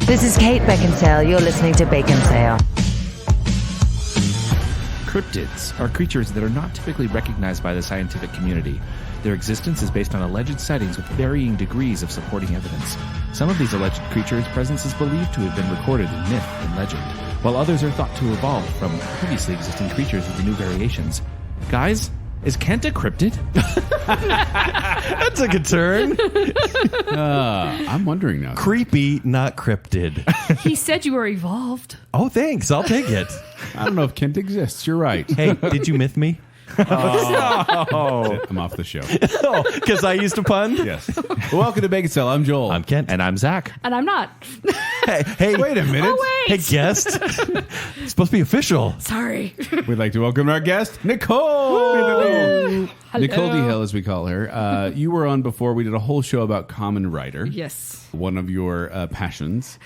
This is Kate Baconsale. You're listening to Baconsale. Cryptids are creatures that are not typically recognized by the scientific community. Their existence is based on alleged sightings with varying degrees of supporting evidence. Some of these alleged creatures' presence is believed to have been recorded in myth and legend, while others are thought to evolve from previously existing creatures with new variations. Guys, is Kent a cryptid? That took a turn. I'm wondering now. Creepy, not cryptid. He said you were evolved. Oh, thanks. I'll take it. I don't know if Kent exists. You're right. Hey, did you myth me? Oh. I'm off the show. Because I used a pun? Yes. Well, welcome to Baconsale. I'm Joel. I'm Kent. And I'm Zach. And I'm not. Hey, Wait a minute. Oh, hey, wait. guest. It's supposed to be official. Sorry. We'd like to welcome our guest, Nicole. Hello. Nicole D. Hill, as we call her. You were on before. We did a whole show about Common Writer. Yes. One of your passions.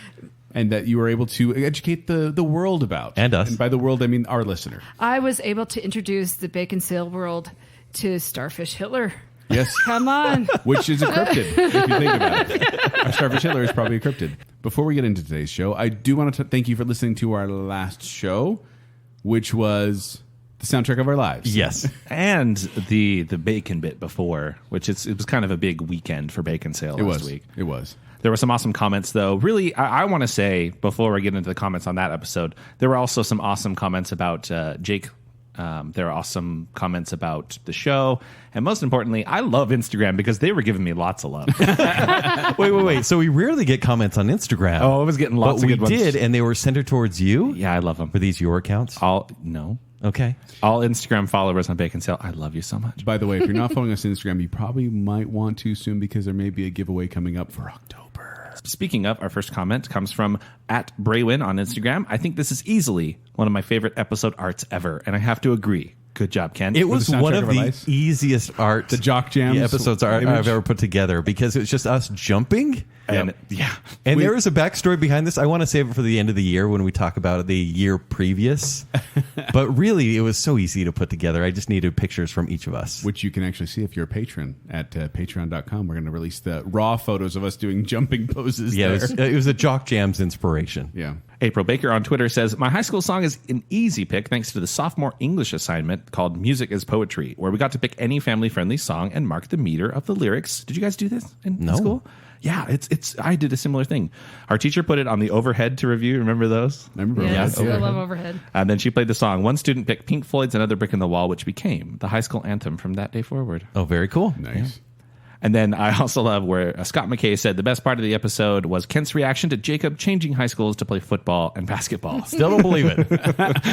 And that you were able to educate the world about. And us. And by the world, I mean our listener. I was able to introduce the Baconsale world to Starfish Hitler. Yes. Come on. Which is a cryptid, if you think about it. Our Starfish Hitler is probably a cryptid. Before we get into today's show, I do want to thank you for listening to our last show, which was the soundtrack of our lives. Yes. And the bacon bit before, which it was kind of a big weekend for Baconsale last week. It was. There were some awesome comments, though. Really, I want to say, before I get into the comments on that episode, there were also some awesome comments about Jake. There are awesome comments about the show. And most importantly, I love Instagram because they were giving me lots of love. Wait. So we rarely get comments on Instagram. Oh, I was getting lots of good ones. But we did, and they were centered towards you? Yeah, I love them. Were these your accounts? No. Okay. All Instagram followers on Baconsale, I love you so much. By the way, if you're not following us on Instagram, you probably might want to soon because there may be a giveaway coming up for October. Speaking of, our first comment comes from @Braywin on Instagram. I think this is easily one of my favorite episode arts ever, and I have to agree. Good job, Ken. It was the one soundtrack of of our the lives. easiest art The Jock Jams episodes image. I've ever put together because it was just us jumping. And yeah. And there is a backstory behind this. I want to save it for the end of the year when we talk about the year previous. But really, it was so easy to put together. I just needed pictures from each of us. Which you can actually see if you're a patron at patreon.com. We're going to release the raw photos of us doing jumping poses Yeah, there. it was a Jock Jams inspiration. Yeah. April Baker on Twitter says, my high school song is an easy pick thanks to the sophomore English assignment called Music is Poetry, where we got to pick any family-friendly song and mark the meter of the lyrics. Did you guys do this in school? Yeah, I did a similar thing. Our teacher put it on the overhead to review. Remember those? I remember Yes, that. I love Overhead. And then she played the song. One student picked Pink Floyd's Another Brick in the Wall, which became the high school anthem from that day forward. Oh, very cool. Nice. Yeah. And then I also love where Scott McKay said the best part of the episode was Kent's reaction to Jacob changing high schools to play football and basketball. Still don't believe it.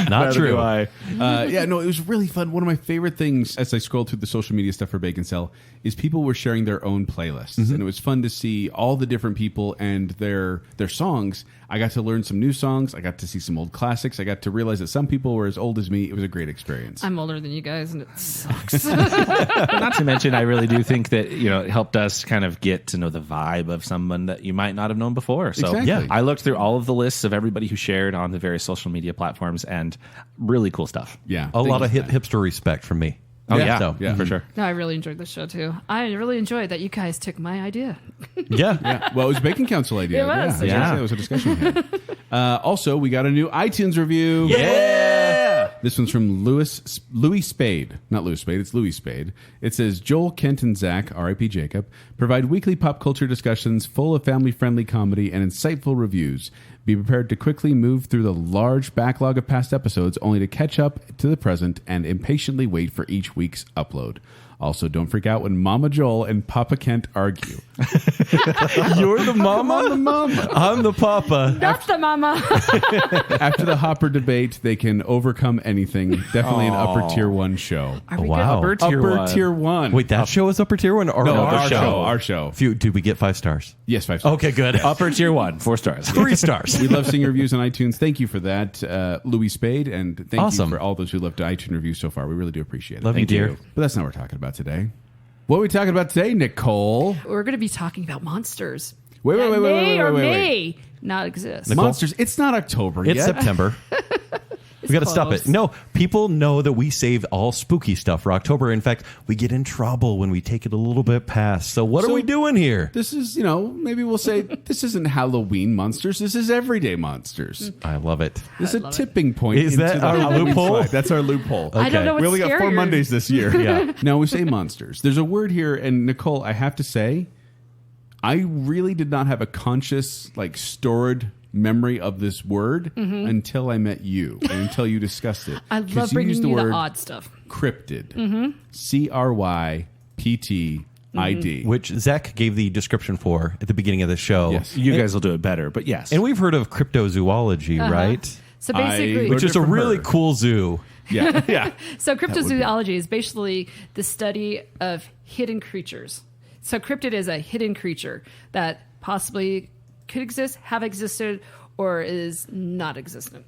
Not true. Yeah, no, it was really fun. One of my favorite things as I scrolled through the social media stuff for Baconsale is people were sharing their own playlists. And it was fun to see all the different people and their songs. I got to learn some new songs. I got to see some old classics. I got to realize that some people were as old as me. It was a great experience. I'm older than you guys, and it sucks. Not to mention, I really do think that, it helped us kind of get to know the vibe of someone that you might not have known before. So Exactly. Yeah. I looked through all of the lists of everybody who shared on the various social media platforms and really cool stuff. Yeah. A lot of Thank you for that. hipster respect from me. Oh, yeah. So, Yeah. For sure. No, I really enjoyed this show, too. I really enjoyed that you guys took my idea. Yeah. Yeah. Well, it was a Bacon Council idea. It was. Yeah. It was a discussion we had. Also, we got a new iTunes review. Yeah. This one's from Louis Spade. Not Louis Spade, it's Louis Spade. It says, Joel, Kent, and Zach, R.I.P. Jacob, provide weekly pop culture discussions full of family-friendly comedy and insightful reviews. Be prepared to quickly move through the large backlog of past episodes only to catch up to the present and impatiently wait for each week's upload. Also, don't freak out when Mama Joel and Papa Kent argue. You're the mama? I'm the mama. I'm the papa. That's the mama. After the Hopper debate, they can overcome anything. Definitely an upper tier 1 show. Are we Wow. good? Upper tier 1. Wait, that show is upper tier one? Or No, our our show. Our show. Did we get 5 stars? Yes, 5 stars. Okay, good. Upper tier 1, 4 stars. 3 stars. We love seeing reviews on iTunes. Thank you for that, Louis Spade, and thank Awesome. you for all those who left iTunes reviews so far. We really do appreciate it. Love you, Thank dear. But that's not what we're talking about today. What are we talking about today, Nicole? We're going to be talking about monsters. Wait, that may or wait. may not exist. Nicole? Monsters. It's not October It's yet. September. We got to stop it. No, people know that we save all spooky stuff for October. In fact, we get in trouble when we take it a little bit past. So what are we doing here? This is, maybe we'll say this isn't Halloween monsters. This is everyday monsters. I love it. This is a tipping point. Is that our Halloween loophole? slide. That's our loophole. Okay. I don't know what's We only got 4 scarier. Mondays this year. Yeah. Now we say monsters. There's a word here, and Nicole, I have to say, I really did not have a conscious, stored memory of this word until I met you and until you discussed it. I 'Cause love bringing used you the word odd stuff. Cryptid. CRYPTID. Which Zach gave the description for at the beginning of the show. Yes. You guys will do it better, but yes. And we've heard of cryptozoology, right? So I basically, learned Which is it a from really her. cool zoo. Yeah. Yeah. so cryptozoology is basically the study of hidden creatures. So cryptid is a hidden creature that possibly could exist, have existed, or is not existent.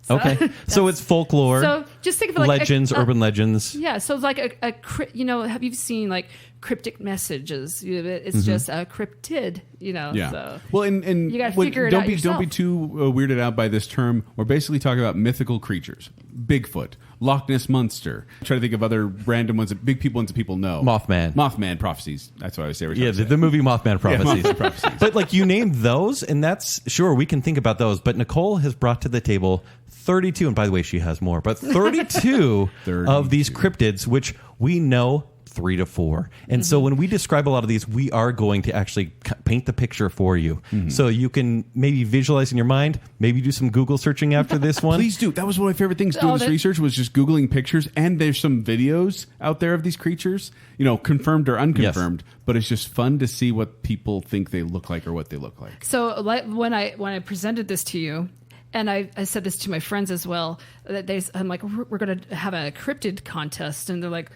So Okay. So it's folklore. So just think of it like legends, urban legends. Yeah, so it's like have you seen like cryptic messages? It's just a cryptid, Yeah. So. Well, and You gotta what- figure it don't out be yourself. don't be too weirded out by this term. We're basically talking about mythical creatures: Bigfoot, Loch Ness Monster. I'm trying to think of other random ones, that big people ones that people know. Mothman prophecies. That's what I would say. Yeah, the movie Mothman Prophecies. Mothman Prophecies. But you named those, and that's sure we can think about those. But Nicole has brought to the table 32, and by the way, she has more, but 32 of these cryptids, which we know 3 to 4. And so when we describe a lot of these, we are going to actually paint the picture for you. So you can maybe visualize in your mind, maybe do some Google searching after this one. Please do. That was one of my favorite things doing this research was just Googling pictures. And there's some videos out there of these creatures, confirmed or unconfirmed. Yes. But it's just fun to see what people think they look like or what they look like. So when I presented this to you, and I said this to my friends as well, that I'm like, we're going to have a cryptid contest. And they're like,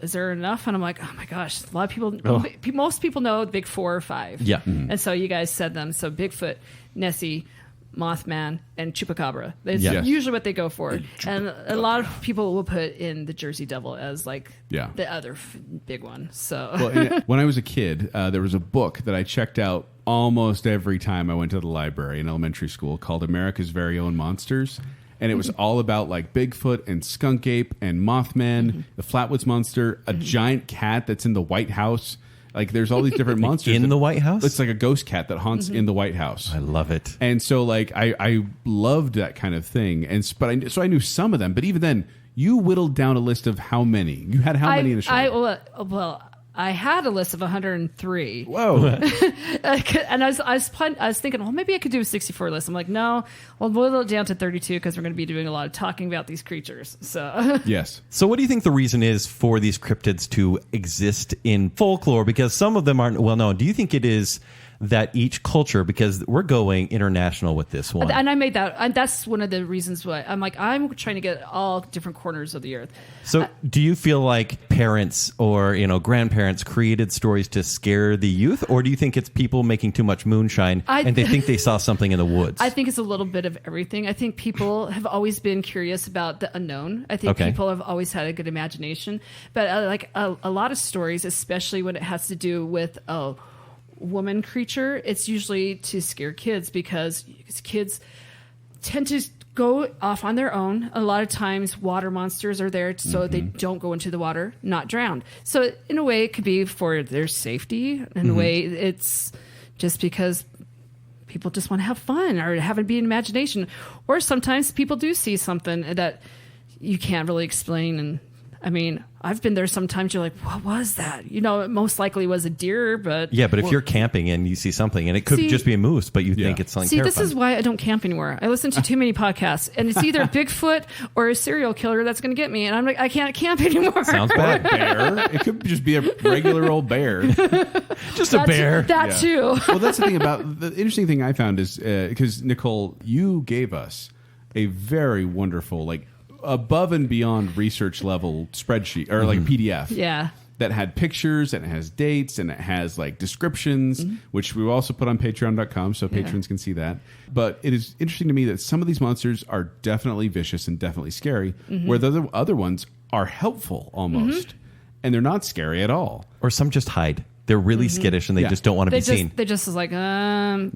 is there enough? And I'm like, oh my gosh, a lot of people, most people know the big 4 or 5. Yeah. And so you guys said them. So Bigfoot, Nessie, Mothman, and Chupacabra. That's usually what they go for. And a lot of people will put in the Jersey Devil as like the other big one. So well, when I was a kid, there was a book that I checked out almost every time I went to the library in elementary school called America's Very Own Monsters. And it was all about Bigfoot and skunk ape and Mothman, the Flatwoods Monster, a giant cat that's in the White House. There's all these different monsters. In the White House? It's like a ghost cat that haunts in the White House. I love it. And so I loved that kind of thing. So I knew some of them. But even then, you whittled down a list of how many? You had how many in the show? I had a list of 103. Whoa. And I was thinking, well, maybe I could do a 64 list. I'm like, no, I'll whittle it down to 32 because we're going to be doing a lot of talking about these creatures. So yes. So what do you think the reason is for these cryptids to exist in folklore? Because some of them aren't well known. Do you think it is that each culture, because we're going international with this one. And I made that, and that's one of the reasons why I'm trying to get all different corners of the earth. So do you feel like parents or, grandparents created stories to scare the youth, or do you think it's people making too much moonshine and they think they saw something in the woods? I think it's a little bit of everything. I think people have always been curious about the unknown. I think people have always had a good imagination, but a lot of stories, especially when it has to do with woman creature, it's usually to scare kids because kids tend to go off on their own. A lot of times water monsters are there so they don't go into the water, not drowned. So in a way it could be for their safety. In a way it's just because people just want to have fun or have it be an imagination. Or sometimes people do see something that you can't really explain. And I mean, I've been there sometimes. You're like, what was that? It most likely was a deer, but... Yeah, but if you're camping and you see something, and it could just be a moose, but you think it's something terrifying. This is why I don't camp anymore. I listen to too many podcasts, and it's either Bigfoot or a serial killer that's going to get me, and I'm like, I can't camp anymore. Sounds bad. Bear. It could just be a regular old bear. Just a bear. That too. Well, that's the thing about... The interesting thing I found is, because, Nicole, you gave us a very wonderful, above and beyond research level spreadsheet or PDF. Yeah. That had pictures and it has dates and it has descriptions, which we will also put on patreon.com so patrons can see that. But it is interesting to me that some of these monsters are definitely vicious and definitely scary, where the other ones are helpful almost, and they're not scary at all. Or some just hide. They're really skittish and they just don't want to be seen. They're just like, they're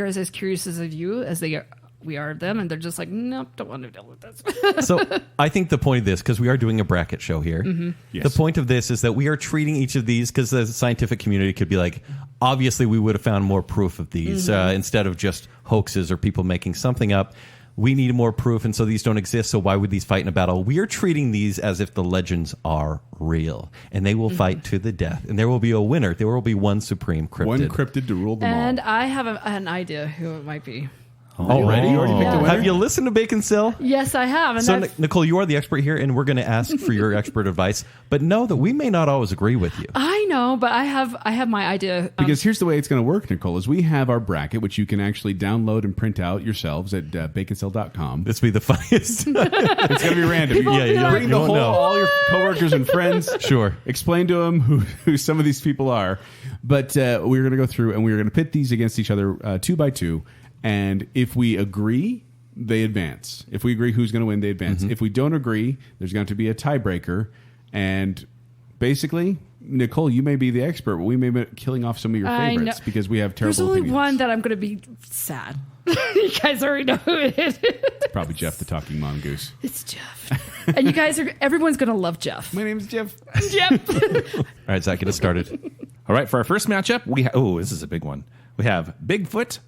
as curious as you as they we are them, and they're just like, nope, don't want to deal with this. So I think the point of this, because we are doing a bracket show here, Yes. the point of this is that we are treating each of these, because the scientific community could be like, obviously we would have found more proof of these instead of just hoaxes or people making something up. We need more proof, and so these don't exist, so why would these fight in a battle? We are treating these as if the legends are real, and they will fight to the death, and there will be a winner. There will be one supreme cryptid. One cryptid to rule them And all. I have an idea who it might be. Already? You already picked a winner? Have you listened to Baconsale? Yes, I have. And So, I've- Nicole, you are the expert here, and we're going to ask for your expert advice, but know that we may not always agree with you. I know, but I have my idea. Because here's the way it's going to work, Nicole, is we have our bracket, which you can actually download and print out yourselves at baconsale.com. This will be the funniest. It's going to be random. yeah, Bring you the won't whole, know. all your coworkers and friends. Sure. Explain to them who some of these people are. But we're going to go through and we're going to pit these against each other 2 by 2. And if we agree, they advance. If we agree who's going to win, they advance. If we don't agree, there's going to be a tiebreaker. And basically, Nicole, you may be the expert, but we may be killing off some of your I favorites know. because we have terrible There's only opinions. one that I'm going to be sad. You guys already know who it is. Probably Gef the Talking Mongoose. It's Jeff. And you guys everyone's going to love Jeff. My name's Jeff. Jeff. All right, Zach, get us started. All right, for our first matchup, this is a big one. We have Bigfoot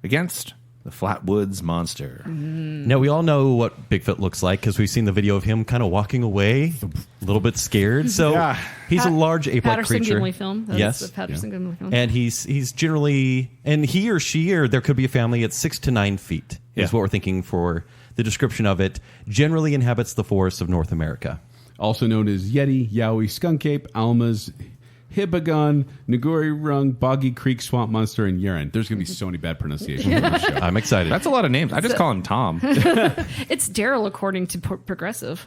against the Flatwoods Monster. Now, we all know what Bigfoot looks like because we've seen the video of him kind of walking away, a little bit scared. So Yeah. he's a large ape-like Patterson creature. Gimli film. That's Yes. the Patterson Gimli film. And he's generally, and he or she, or there could be a family at 6 to 9 feet is Yeah. what we're thinking for the description of it. Generally inhabits the forests of North America. Also known as Yeti, Yowie, Skunk Ape, Almas, Hibagon, Naguri Rung, Boggy Creek, Swamp Monster, and Yeren. There's going to be so many bad pronunciations on this show. I'm excited. That's a lot of names. I just call him Tom. It's Daryl, according to Progressive.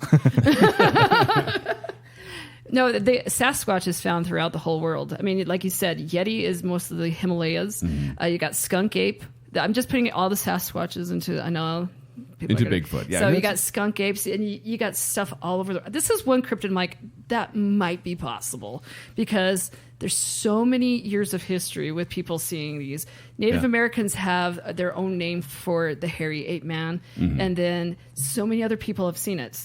No, the Sasquatch is found throughout the whole world. I mean, like you said, Yeti is most of the Himalayas. You got skunk ape. I'm just putting all the Sasquatches into, I know. people Into are gonna- Bigfoot, yeah. So you That's- got skunk apes, and you got stuff all over the. This is one cryptid, Mike, that might be possible because there's so many years of history with people seeing these. Native Yeah. Americans have their own name for the hairy ape man, and then so many other people have seen it.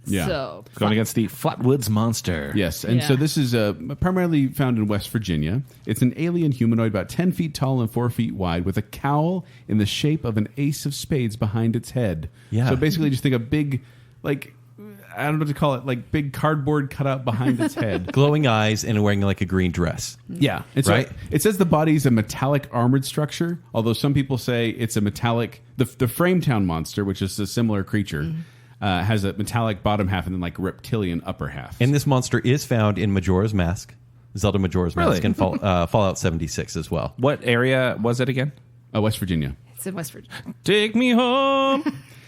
Yeah. So Going against the Flatwoods Monster. Yes, and Yeah. so this is primarily found in West Virginia. It's an alien humanoid about 10 feet tall and 4 feet wide with a cowl in the shape of an ace of spades behind its head. Yeah. So basically just think a big, like, I don't know what to call it, like big cardboard cutout behind its head. Glowing eyes and wearing like a green dress. Yeah. It's Right. It says the body's a metallic armored structure, although some people say it's a metallic, the Frametown monster, which is a similar creature, has a metallic bottom half and then like reptilian upper half. And this monster is found in Majora's Mask, Zelda Majora's Really? Mask, and Fallout 76 as well. What area was it again? West Virginia. it's in West Virginia. Take me home.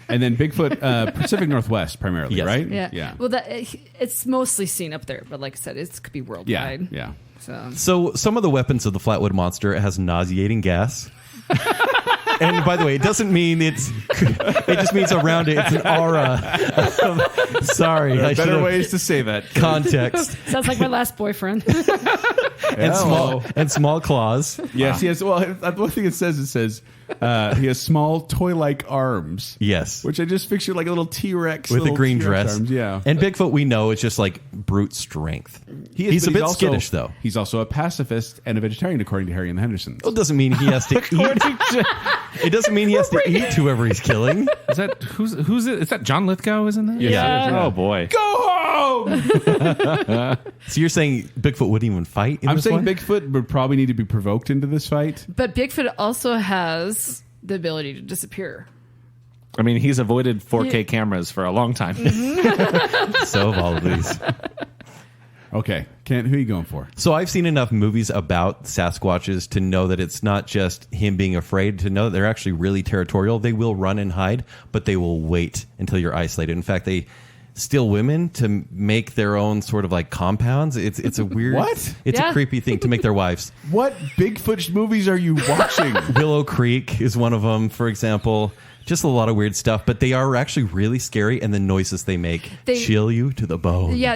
And then Bigfoot, Pacific Northwest primarily, Yes. right? Yeah. Yeah. Well, it's mostly seen up there, but like I said, it could be Yeah. worldwide. Yeah. So So some of the weapons of the Flatwood Monster, it has nauseating gas. And by the way, it doesn't mean it just means around it, it's an aura. Sorry. I should Better have ways to say that. context. sounds like my last boyfriend. and small claws. Yes, he has. Well, one thing it says he has small toy-like arms. Yes. Which I just picture like a little T-Rex With a little green T-Rex dress. Arms. Yeah. And Bigfoot, we know, is just like brute strength. He's but a bit also- skittish, though. He's also a pacifist and a vegetarian, according to Harry and the Hendersons. It doesn't mean he has to eat. It doesn't mean he has to eat whoever he's killing. Is that who's it? Is that John Lithgow? Is in that? Yeah. Oh boy. Go home! So you're saying Bigfoot wouldn't even fight in I'm this saying one? Bigfoot would probably need to be provoked into this fight. But Bigfoot also has the ability to disappear. I mean, he's avoided 4K cameras for a long time. So have all of these. Okay, Kent, who are you going for? So I've seen enough movies about Sasquatches to know that it's not just him being afraid, to know that they're actually really territorial. They will run and hide, but they will wait until you're isolated. In fact, they steal women to make their own sort of like compounds. It's a weird, What? It's Yeah. a creepy thing to make their wives. What Bigfoot movies are you watching? Willow Creek is one of them, for example. Just a lot of weird stuff, but they are actually really scary, and the noises they make chill you to the bone. Yeah,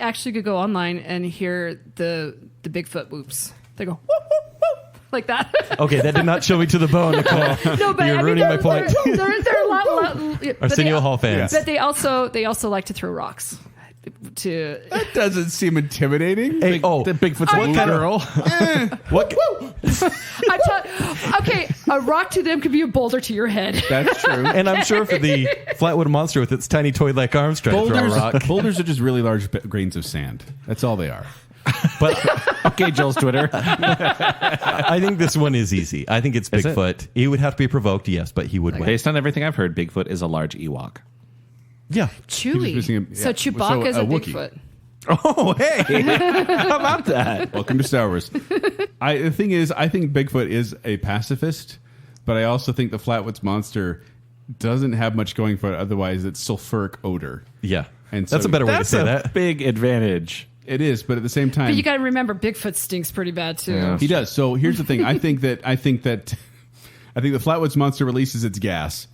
actually could go online and hear the Bigfoot whoops. They go whoop whoop whoop. like that. Okay, that did not show me to the bone, Nicole. No, but You're ruining my point. They're a lot. Arsenio Hall fans. But they also like to throw rocks. That doesn't seem intimidating. Hey, the Bigfoot's a little girl. What? Okay, a rock to them could be a boulder to your head. That's true. And I'm sure for the Flatwood Monster with its tiny toy-like arms trying to throw a rock. Boulders are just really large grains of sand. That's all they are. But Okay, Joel's Twitter. I think this one is easy. I think it's Is Bigfoot. He would have to be provoked, yes, but he would win. Based on everything I've heard, Bigfoot is a large Ewok. Yeah. Chewy. So Chewbacca's So, a Wookiee. Bigfoot. Oh, hey. How about that? Welcome to Star Wars. The thing is, I think Bigfoot is a pacifist, but I also think the Flatwoods Monster doesn't have much going for it. Otherwise, it's sulfuric odor. Yeah. And That's so a better way to That's say a that. big advantage. It is, but at the same time, But you got to remember, Bigfoot stinks pretty bad too. Yeah. he does. So here's the thing. I think the Flatwoods Monster releases its gas.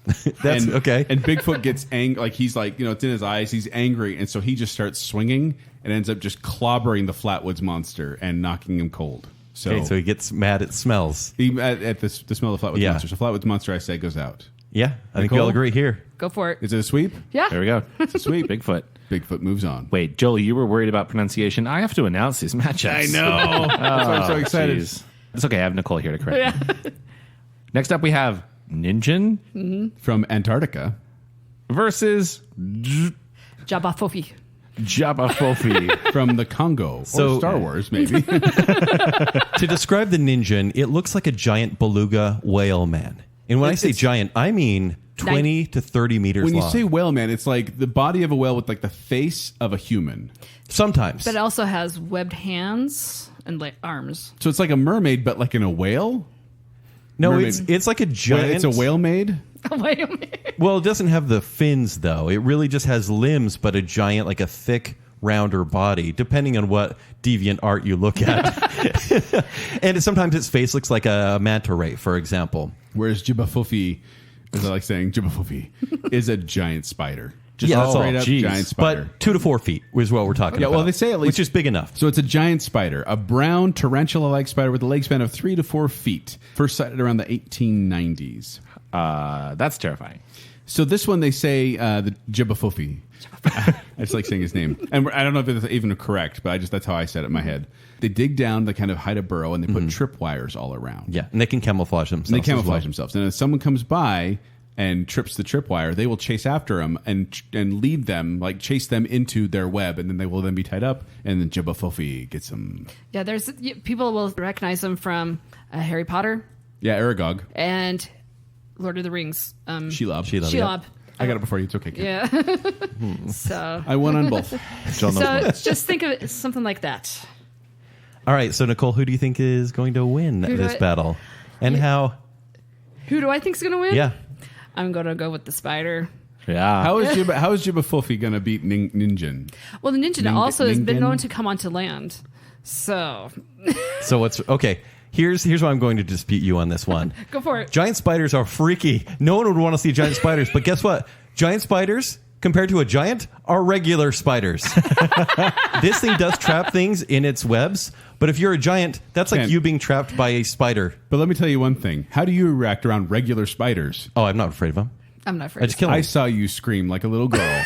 That's okay. And Bigfoot gets angry. Like he's like, it's in his eyes. He's angry, and so he just starts swinging and ends up just clobbering the Flatwoods Monster and knocking him cold. So, Okay, so he gets mad at smells. at the smell of the Flatwoods Yeah. Monster. So Flatwoods Monster, I say, goes out. Yeah, I think we Nicole? all agree here. Go for it. Is it a sweep? Yeah. There we go. It's a sweep. Bigfoot. Bigfoot moves on. Wait, Joel, you were worried about pronunciation. I have to announce these matchups. I know. That's why I'm so excited. Jeez. It's okay. I have Nicole here to correct me. Next up, we have Ninjin From Antarctica. versus Jabba Fofi. Jabba Fofi. From the Congo. So- or Star Wars, maybe. To describe the Ninjin, it looks like a giant beluga whale man. And when I say giant, I mean 20 to 30 meters When you long. say whale man, it's like the body of a whale with like the face of a human. Sometimes. But it also has webbed hands and like arms. So it's like a mermaid, but like in a whale? No, mermaid. it's like a giant. It's a whale maid? Wait a minute. Well, it doesn't have the fins, though. It really just has limbs, but a giant, like a thick, rounder body, depending on what deviant art you look at. And sometimes its face looks like a manta ray, for example. Whereas Jibbafufi, as I like saying, Jibbafufi, is a giant spider. Just Yeah, that's all. straight up Jeez. giant spider. But 2 to 4 feet is what we're talking Yeah, about. well, they say at least- Which is big enough. So it's a giant spider, a brown tarantula-like spider with a leg span of 3 to 4 feet. First sighted around the 1890s. That's terrifying. So this one, they say the Jibbafufi. I just like saying his name. And I don't know if it's even correct, but that's how I said it in my head. They dig down, they kind of hide a burrow, and they put tripwires all around. Yeah, and they can camouflage themselves. And they as camouflage well. themselves. And if someone comes by and trips the tripwire, they will chase after them and lead them, like chase them into their web, and then they will then be tied up, and then Jibbafufi gets them. Yeah, people will recognize them from Harry Potter Yeah, Aragog. and Lord of the Rings. Shelob. Shelob. I got it before you. It's okay. Kid. Yeah. So I won on both. Joel knows more. just think of it as something like that. All right, so Nicole, who do you think is going to win do this I- battle? And how? Who do I think's going to win? Yeah. I'm going to go with the spider. Yeah. How is Jibbafufi going to beat Ninjin? Well, the ninja also has been Ningen? known to come onto land. So So what's okay? Here's why I'm going to dispute you on this one. go for it. Giant spiders are freaky. No one would want to see giant spiders, but guess what? Giant spiders, compared to a giant, are regular spiders. This thing does trap things in its webs, but if you're a giant, that's like Ken. you being trapped by a spider. But let me tell you one thing. How do you react around regular spiders? Oh, I'm not afraid of them. I'm not afraid. I just kill them. I saw you scream like a little girl.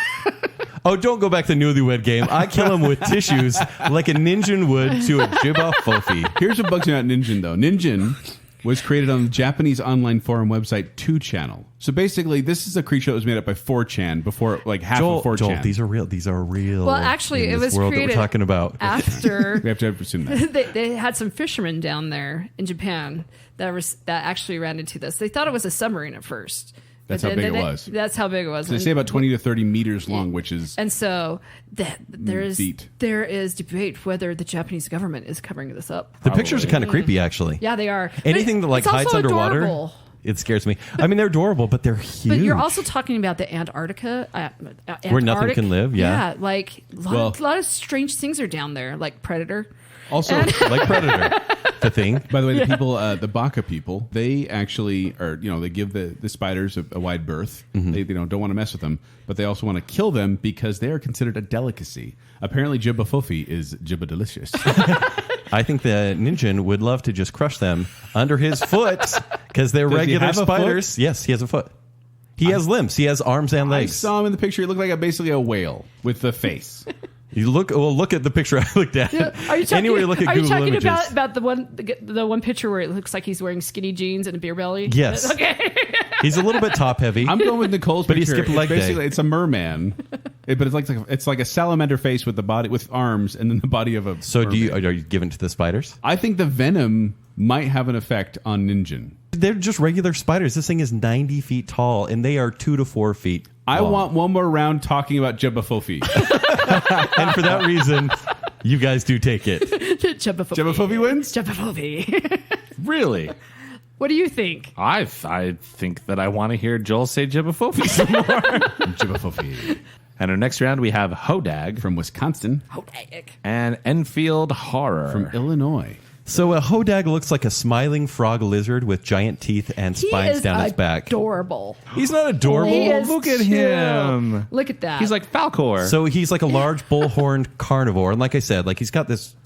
Oh, don't go back to Newlywed Game. I kill him with tissues like a ninja would to a Jibbafufi. Here's what bugs me about Ninjin, though. Ninjin was created on the Japanese online forum website 2channel. So basically, this is a creature that was made up by 4chan before, like half of 4chan. Joel, these are real. These are real. Well, actually, in it this was world that created we're talking about. after We have to assume that. they had some fishermen down there in Japan that actually ran into this. They thought it was a submarine at first. That's But how then big it they- was. That's how big it was. They say about 20 to 30 meters long, which is And so there is Feet. debate whether the Japanese government is covering this up. The pictures are kind of creepy, actually. Yeah, they are. Anything that like It's also hides underwater, adorable. it scares me. I mean, they're adorable, but they're huge. But you're also talking about the Antarctica, Where nothing Antarctic- can live, yeah. like a lot of strange things are down there, like Predator. also. like Predator. The thing. By the way, the people, the Baka people, they actually are, they give the spiders a wide berth. They don't want to mess with them, but they also want to kill them because they are considered a delicacy. Apparently, Jibbafufi is Jibba delicious. I think the ninja would love to just crush them under his foot because they're regular spiders. Yes, he has a foot. He has limbs. He has arms and legs. I saw him in the picture. He looked like basically a whale with the face. You look at the picture I looked at. Yeah. Are you talking, anyway, look at are Google you talking Images. about the one picture where it looks like he's wearing skinny jeans and a beer belly? Yes. Okay. He's a little bit top heavy. I'm going with Nicole's but picture. he skipped leg day. Basically, it's a merman, but it's like a salamander face with the body with arms and then the body of a. So merman. are you giving to the spiders? I think the venom might have an effect on ninja. They're just regular spiders. This thing is 90 feet tall, and they are 2 to 4 feet I long. want one more round talking about Jebbafofi. And for that reason, you guys do take it. Jebbafofi wins? Jebbafofi. Really? What do you think? I think that I want to hear Joel say Jebbafofi some more. Jebbafofi. And our next round, we have Hodag From Wisconsin. Hodag. and Enfield Horror. From Illinois. So a hodag looks like a smiling frog lizard with giant teeth and spines down his back. Adorable. He's not adorable. He is look at chill. him. Look at that. He's like Falcor. So he's like a large bullhorned carnivore, and like I said, like he's got this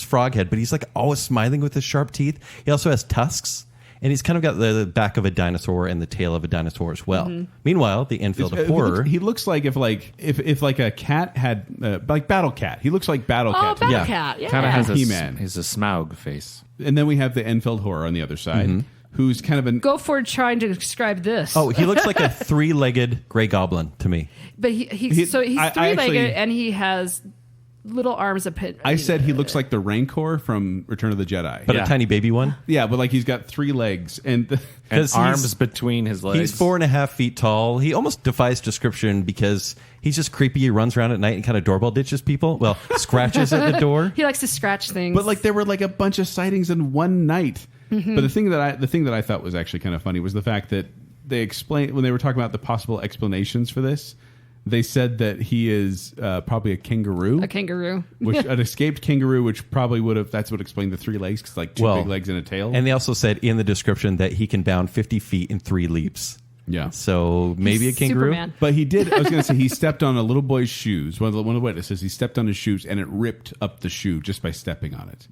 frog head, but he's like always smiling with his sharp teeth. He also has tusks, and he's kind of got the back of a dinosaur and the tail of a dinosaur as well. Meanwhile, the Enfield Horror. He looks like if a cat had like Battle Cat. He looks like Battle oh, Cat. Battle Yeah. Cat. Yeah. kind of has He-Man. He's a Smaug face. And then we have the Enfield Horror on the other side, who's kind of an. Go for trying to describe this. Oh, he looks like a 3-legged gray goblin to me. But he's I three-legged actually- and he has little arms. I said he looks like the Rancor from Return of the Jedi. But Yeah. a tiny baby one. Yeah, but like he's got 3 legs and And 'Cause arms between his legs. He's 4.5 feet tall. He almost defies description because he's just creepy. He runs around at night and kind of doorbell ditches people. Well, scratches at the door. He likes to scratch things. but like there were like a bunch of sightings in one night. But the thing that I thought was actually kind of funny was the fact that they explained when they were talking about the possible explanations for this. They said that he is probably a kangaroo. a kangaroo. Which an escaped kangaroo, which probably would have. That's what explained the 3 legs, because like 2 big legs and a tail. And they also said in the description that he can bound 50 feet in 3 leaps. yeah. So maybe He's a kangaroo. Superman. But he did. I was going to say he stepped on a little boy's shoes. One of the witnesses, he stepped on his shoes and it ripped up the shoe just by stepping on it.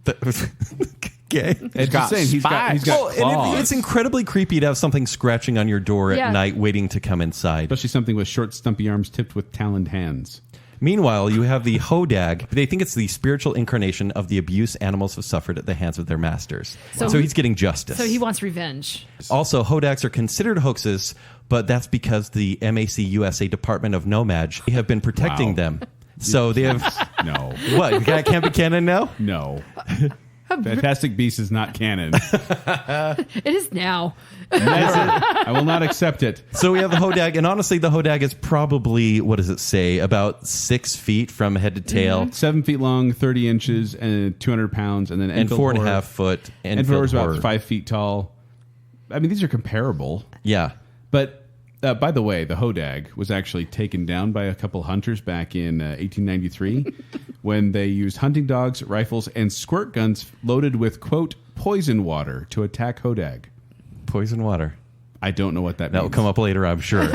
Okay. It's got just saying he's got Oh, and claws. it's incredibly creepy to have something scratching on your door Yeah. at night waiting to come inside. especially something with short, stumpy arms tipped with taloned hands. Meanwhile, you have the hodag. They think it's the spiritual incarnation of the abuse animals have suffered at the hands of their masters. So So he- he's getting justice. So he wants revenge. Also, hodags are considered hoaxes, but that's because the MAC USA Department of Nomad have been protecting Wow. them. So they have No, what? That can't be canon now. no. Fantastic Beasts is not canon. It is now. I will not accept it. So we have the hodag, and honestly, the hodag is probably, what does it say, about 6 feet from head to tail, 7 feet long, 30 inches, and 200 pounds, and then and Enfield 4.5 Horror. foot. Enfield Horror is about Horror. 5 feet tall. I mean, these are comparable. Yeah. But by the way, the hodag was actually taken down by a couple hunters back in 1893 when they used hunting dogs, rifles, and squirt guns loaded with, quote, poison water to attack hodag. Poison water. I don't know what that That means. will come up later, I'm sure.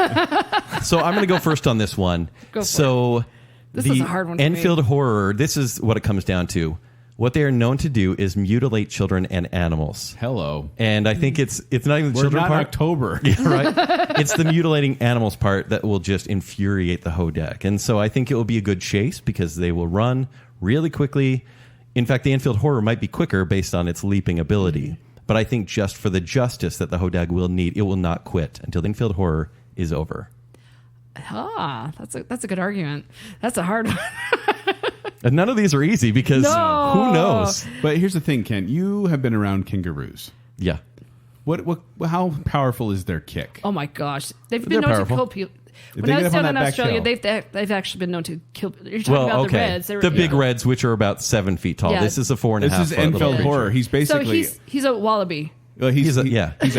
So I'm going to go first on this one. Go for so This the was a hard one for me. Enfield Horror, this is what it comes down to. What they are known to do is mutilate children and animals. Hello. And I think it's not even the We're children not part. October. Yeah, right. It's the mutilating animals part that will just infuriate the hodag. And so I think it will be a good chase because they will run really quickly. In fact, the Enfield Horror might be quicker based on its leaping ability. But I think just for the justice that the hodag will need, it will not quit until the Enfield Horror is over. Ah, that's a good argument. That's a hard one. And none of these are easy because No. who knows? But here's the thing, Ken. You have been around kangaroos. Yeah. How powerful is their kick? Oh my gosh, they've They're been known powerful. to kill people. If When they I get was up on down in that back Australia, hill. they've actually been known to kill. You're talking Well, about okay. the reds. They were- The big yeah. reds, which are about 7 feet tall. Yeah. This is a 4.5 This is foot little Enfield creature. Horror. He's So basically he's a wallaby. He's a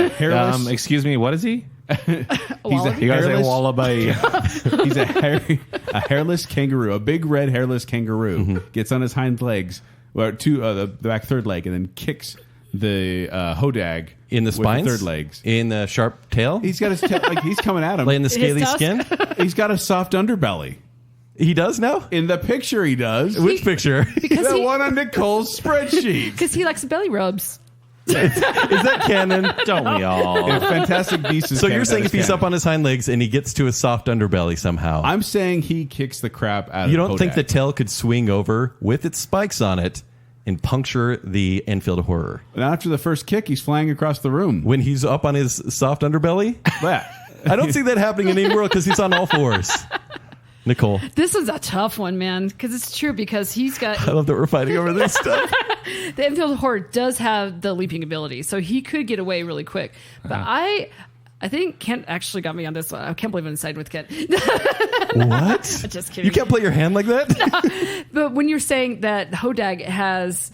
hairless. Excuse me, what is he? He's a wallaby? You guys say hairless. wallaby. He's a hairless kangaroo, a big red hairless kangaroo. Mm-hmm. Gets on his hind legs, or the back third leg, and then kicks the hodag In the with spines? third legs. In the sharp tail? He's got his like he's coming at him. Like in the scaly tusk? skin? He's got a soft underbelly. He does now? In the picture, he does. Which picture? The one on Nicole's spreadsheet. Because he likes belly rubs. Is that canon? Don't we all? Yeah, Fantastic Beasts. So you're saying if he's up on his hind legs and he gets to a soft underbelly somehow? I'm saying he kicks the crap out of You don't think Hodag. the tail could swing over with its spikes on it and puncture the Enfield horror? And after the first kick, he's flying across the room. When he's up on his soft underbelly? Yeah. I don't see that happening in any world because he's on all fours. Nicole. This is a tough one, man, because it's true because he's got I love that we're fighting over this stuff. the Enfield horror does have the leaping ability, so he could get away really quick. But I think Kent actually got me on this one. I can't believe I'm siding with Kent. What? Just kidding. You can't play your hand like that? But when you're saying that Hodag has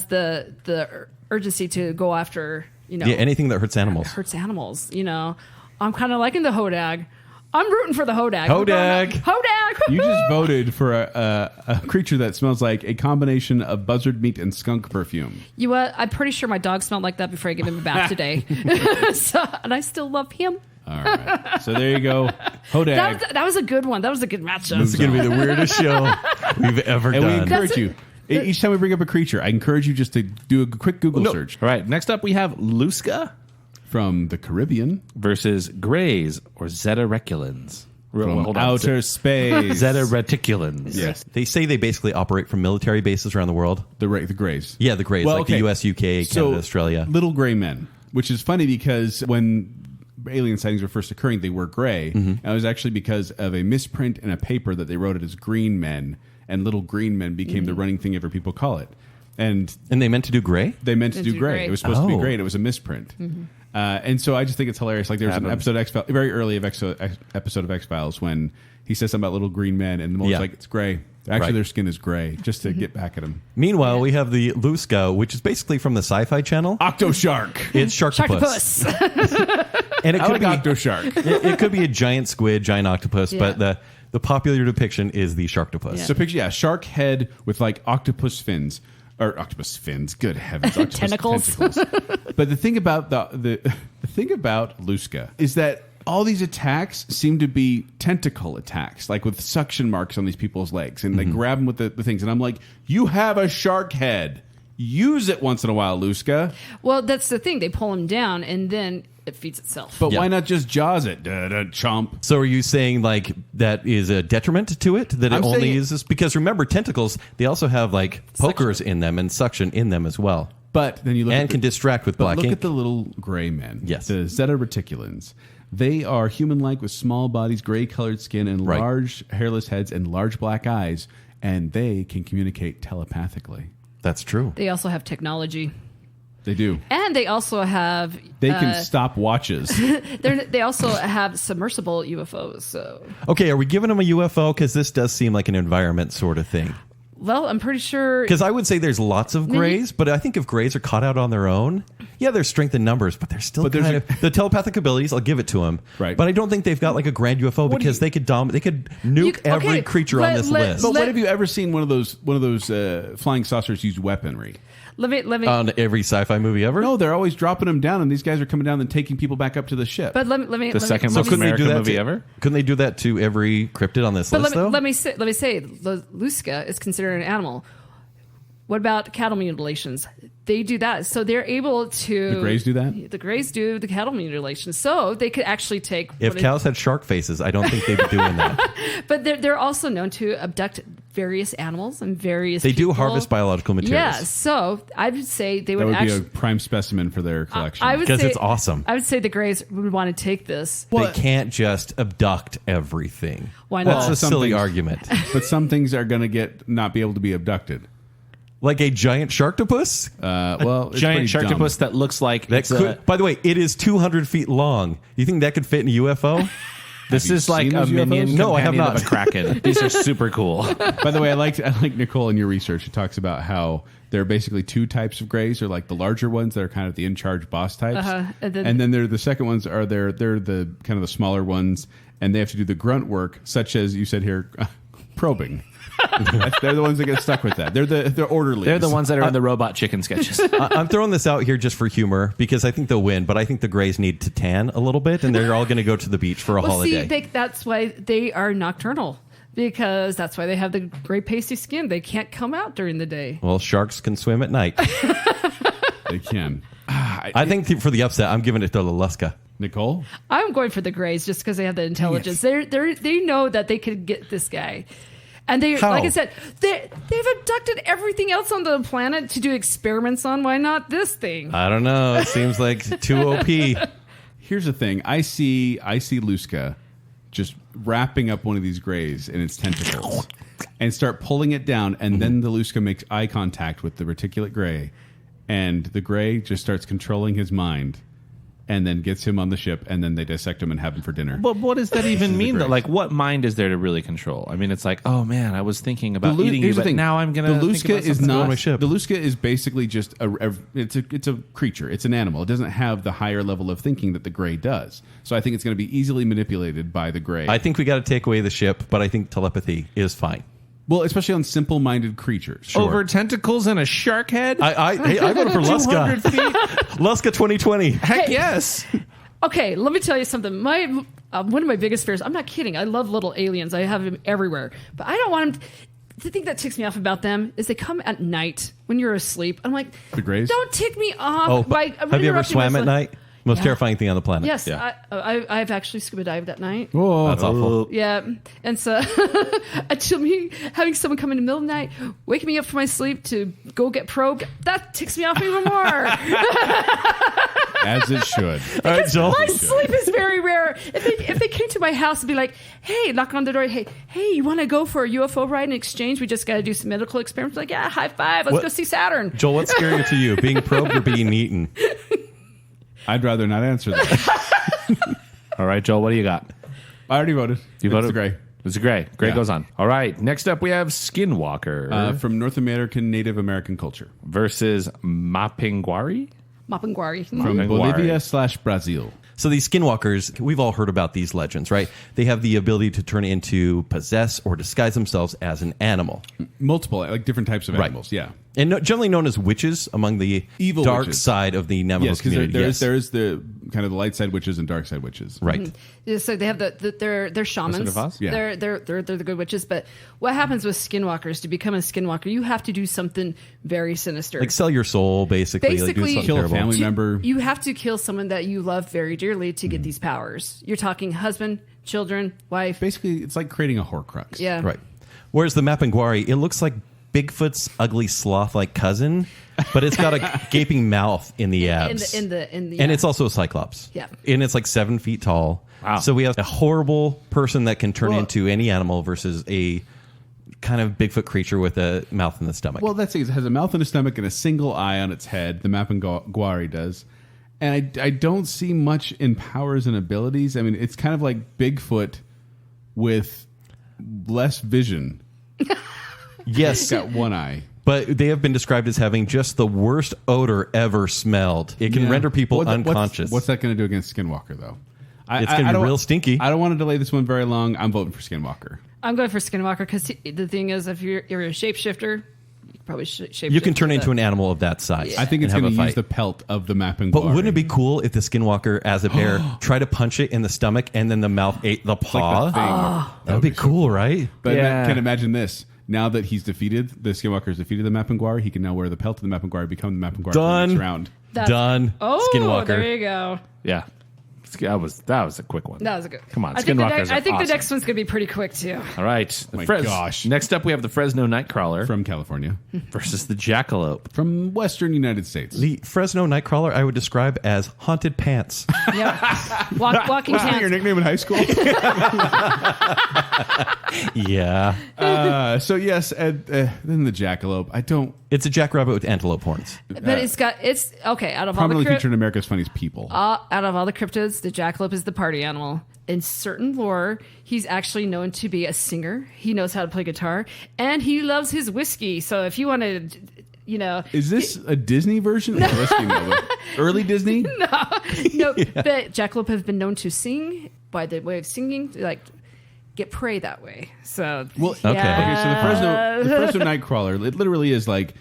the urgency to go after, Yeah, anything that hurts animals. hurts animals, I'm kind of liking the Hodag. I'm rooting for the Hodag. Hodag. Hodag. You just voted for a creature that smells like a combination of buzzard meat and skunk perfume. You know what? I'm pretty sure my dog smelled like that before I gave him a bath today. And I still love him. All right. So there you go. Hodag. That was a good one. That was a good matchup. This is going to be the weirdest show we've ever And we done. encourage you. Each time we bring up a creature, I encourage you just to do a quick Google search. All right. Next up, we have Lusca From the Caribbean. versus Greys or Zeta Reculans. From outer space. Zeta Reticulans. Yes. They say they basically operate from military bases around the world. The Greys. Yeah, the Greys, Well, like okay. the US, UK, Canada, Australia. Little gray men, which is funny because when alien sightings were first occurring, they were gray. And it was actually because of a misprint in a paper that they wrote it as green men, and little green men became the running thing ever people call it. And And they meant to do gray? they meant to do gray. It was supposed to be gray, and it was a misprint. And so I just think it's hilarious. Like there's an episode of X-Files, very early episode of X-Files when he says something about little green men, and the mole's like, it's gray. Actually, their skin is gray, just to get back at them. Meanwhile, we have the Lusca, which is basically from the Sci-Fi Channel. Octoshark. It's Sharktopus. And it I could like be Octoshark. it could be a giant squid, giant octopus, but the popular depiction is the Sharktopus. So picture, shark head with like octopus fins. Or octopus fins, good heavens, octopus Tentacles. But the thing about the thing about Lusca is that all these attacks seem to be tentacle attacks, like with suction marks on these people's legs, and they grab them with the things. And I'm like, you have a shark head. Use it once in a while, Lusca. Well, that's the thing. They pull him down, and then it feeds itself. But why not just jaws it? Chomp. So are you saying like that is a detriment to it, that it I'm only saying- uses? Because remember, tentacles, they also have like pokers in them and suction in them as well. But then you look And at can distract with black look ink. at the little gray men. Yes. The Zeta reticulans. They are human-like with small bodies, gray-colored skin, and Right. large hairless heads and large black eyes, and they can communicate telepathically. That's true. They also have technology. They do. And they also have... They can stop watches. They also have submersible UFOs. So, Okay, are we giving them a UFO? Because this does seem like an environment sort of thing. well, I'm pretty sure... Because I would say there's lots of grays, but I think if grays are caught out on their own, there's strength in numbers, but they're still But there's kind of... The telepathic abilities, I'll give it to them. Right. But I don't think they've got like a grand UFO because they could nuke every creature on this list. But when have you ever seen one of those flying saucers use weaponry? Let me. On every sci-fi movie ever? No, they're always dropping them down, and these guys are coming down and taking people back up to the ship. But let me. The second most couldn't they American do that movie to, ever? Couldn't they do that to every cryptid on this But list, though? let me say, Lusca is considered an animal. What about cattle mutilations? They do that, so they're able to. The Greys do that? The Greys do the cattle mutilations, so they could actually take. If cows had shark faces, I don't think they'd be doing that. But they're also known to abduct various animals and various. They do people. harvest biological materials. Yeah, so I would say they that would would actually. be a prime specimen for their collection. I would Because say it's awesome. I would say the Greys would want to take this. They can't just abduct everything. Why That's not? a Some silly things- argument. But some things are going to not be able to be abducted. Like a giant sharktopus? Well, it's Giant pretty dumb. sharktopus that looks like That it's could, by the way, it is 200 feet long. You think that could fit in a UFO? This you is like seen a those minion UFOs? No, I have companion not. of a kraken. These are super cool. By the way, I like Nicole in your research. It talks about how there are basically two types of Greys. They're like the larger ones that are kind of the in-charge boss types, And then they're the second ones are they're the kind of the smaller ones, and they have to do the grunt work, such as you said here, probing. They're the ones that get stuck with that. They're the orderlies. They're the ones that are in the robot chicken sketches. I'm throwing this out here just for humor because I think they'll win, but I think the Greys need to tan a little bit, and they're all going to go to the beach for a holiday. See, that's why they are nocturnal. because that's why they have the gray pasty skin. They can't come out during the day. Well, sharks can swim at night. They can. I think for the upset, I'm giving it to the Luska. Nicole? I'm going for the grays just because they have the intelligence. They know that they could get this guy. And they, How? like I said, they've abducted everything else on the planet to do experiments on. Why not this thing? I don't know. It seems like too OP. Here's the thing. I see Luska just wrapping up one of these grays in its tentacles and start pulling it down, and then the Luska makes eye contact with the reticulate gray, and the gray just starts controlling his mind, and then gets him on the ship, and then they dissect him and have him for dinner. But what does that even mean, though? Like, what mind is there to really control? I mean, it's like, oh man, I was thinking about eating you, but now I'm gonna. The Luska is not. my ship. The Luska is basically just it's a creature. It's an animal. It doesn't have the higher level of thinking that the gray does. So I think it's going to be easily manipulated by the gray. I think we got to take away the ship, but I think telepathy is fine. Well, especially on simple-minded creatures. Sure. Over tentacles and a shark head. I voted for Luska. 200 feet. Luska 2020. Heck yes. Okay, let me tell you something. One of my biggest fears, I'm not kidding, I love little aliens. I have them everywhere. But I don't want them. The thing that ticks me off about them is they come at night when you're asleep. I'm like, the grays? Don't tick me off. Oh, by have you ever swam at night? Most Yeah. terrifying thing on the planet. Yes, Yeah. I've actually scuba dived at night. Oh, That's awful. Yeah, and so until me having someone come in the middle of the night, waking me up from my sleep to go get probed, that ticks me off even more. As it should. All right, Joel. My sleep is very rare. If they came to my house and be like, hey, knock on the door, hey, you want to go for a UFO ride in exchange? We just got to do some medical experiments. Like, yeah, high five. Let's go see Saturn. Joel, what's scarier to you, being probed or being eaten? I'd rather not answer that. All right, Joel, what do you got? I already voted. You voted? It's the gray. It's a gray. Gray Yeah. goes on. All right. Next up, we have Skinwalker From North American Native American culture. versus Mapinguari. Mapinguari. From Mapinguari. Bolivia/Brazil. So these skinwalkers, we've all heard about these legends, right? They have the ability to turn into, possess, or disguise themselves as an animal. Multiple, like different types of Right. animals, yeah. And generally known as witches among the Evil dark witches. side of the Navajo Yes, because community. there is the kind of the light side witches and dark side witches. Right. Yeah, so they have they're shamans. Wizard of Oz? Yeah. They're the good witches. But what happens with skinwalkers? To become a skinwalker, you have to do something very sinister. Like sell your soul, basically. Like do Basically- something Kill a terrible. family member. You have to kill someone that you love very dearly to get these powers. You're talking husband, children, wife. Basically, it's like creating a Horcrux. Yeah. Right. Whereas the Mapinguari, it looks like Bigfoot's ugly sloth-like cousin, but it's got a gaping mouth in the abs. In the And it's also a cyclops. Yeah. And it's like 7 feet tall. Wow. So we have a horrible person that can turn Well- into any animal versus a kind of Bigfoot creature with a mouth in the stomach. Well, that's it. It has a mouth and a stomach and a single eye on its head. The Mapinguari does. And I don't see much in powers and abilities. I mean, it's kind of like Bigfoot with less vision. yes. It's got one eye. But they have been described as having just the worst odor ever smelled. It can Yeah. render people What's- unconscious. What's that going to do against Skinwalker, though? It's gonna be don't- real stinky. I don't want to delay this one very long. I'm voting for Skinwalker. I'm going for skinwalker because the thing is, if you're a shapeshifter, you can probably shapeshift. You can turn to into an animal of that size. I think it's and going have to a use the fight. pelt of the Mapinguari. But wouldn't it be cool if the Skinwalker, as a bear, tried to punch it in the stomach and then the mouth ate the paw? Like the thing. That would be cool, right? But Yeah. can imagine this. Now that he's defeated, the Skinwalker has defeated the Mapinguari, he can now wear the pelt of the Mapinguari, become the Mapinguari for the Done. next round. Done. Oh, Skinwalker. there you go. Yeah. That was a quick one. That was a good. Come on, I think, Skinwalkers I think are the awesome. next one's going to be pretty quick too. All right. my gosh. Next up, we have the Fresno Nightcrawler From California. versus the Jackalope. From Western United States. The Fresno Nightcrawler I would describe as haunted pants. Yep. Walking Wasn't that your pants. nickname in high school? Yeah. So yes, then the Jackalope. I don't... It's a jackrabbit with antelope horns. But it's okay. Out of all Prominently the featured in America's Funniest People. out of all the cryptids, the jackalope is the party animal. In certain lore, he's actually known to be a singer. He knows how to play guitar, and he loves his whiskey. So if you want to, Is this a Disney version? Of Whiskey Novel? Early Disney? no, but jackalope have been known to sing by the way of singing, like get prey that way. So Well, Okay. Okay, so the Fresno Nightcrawler, it literally is like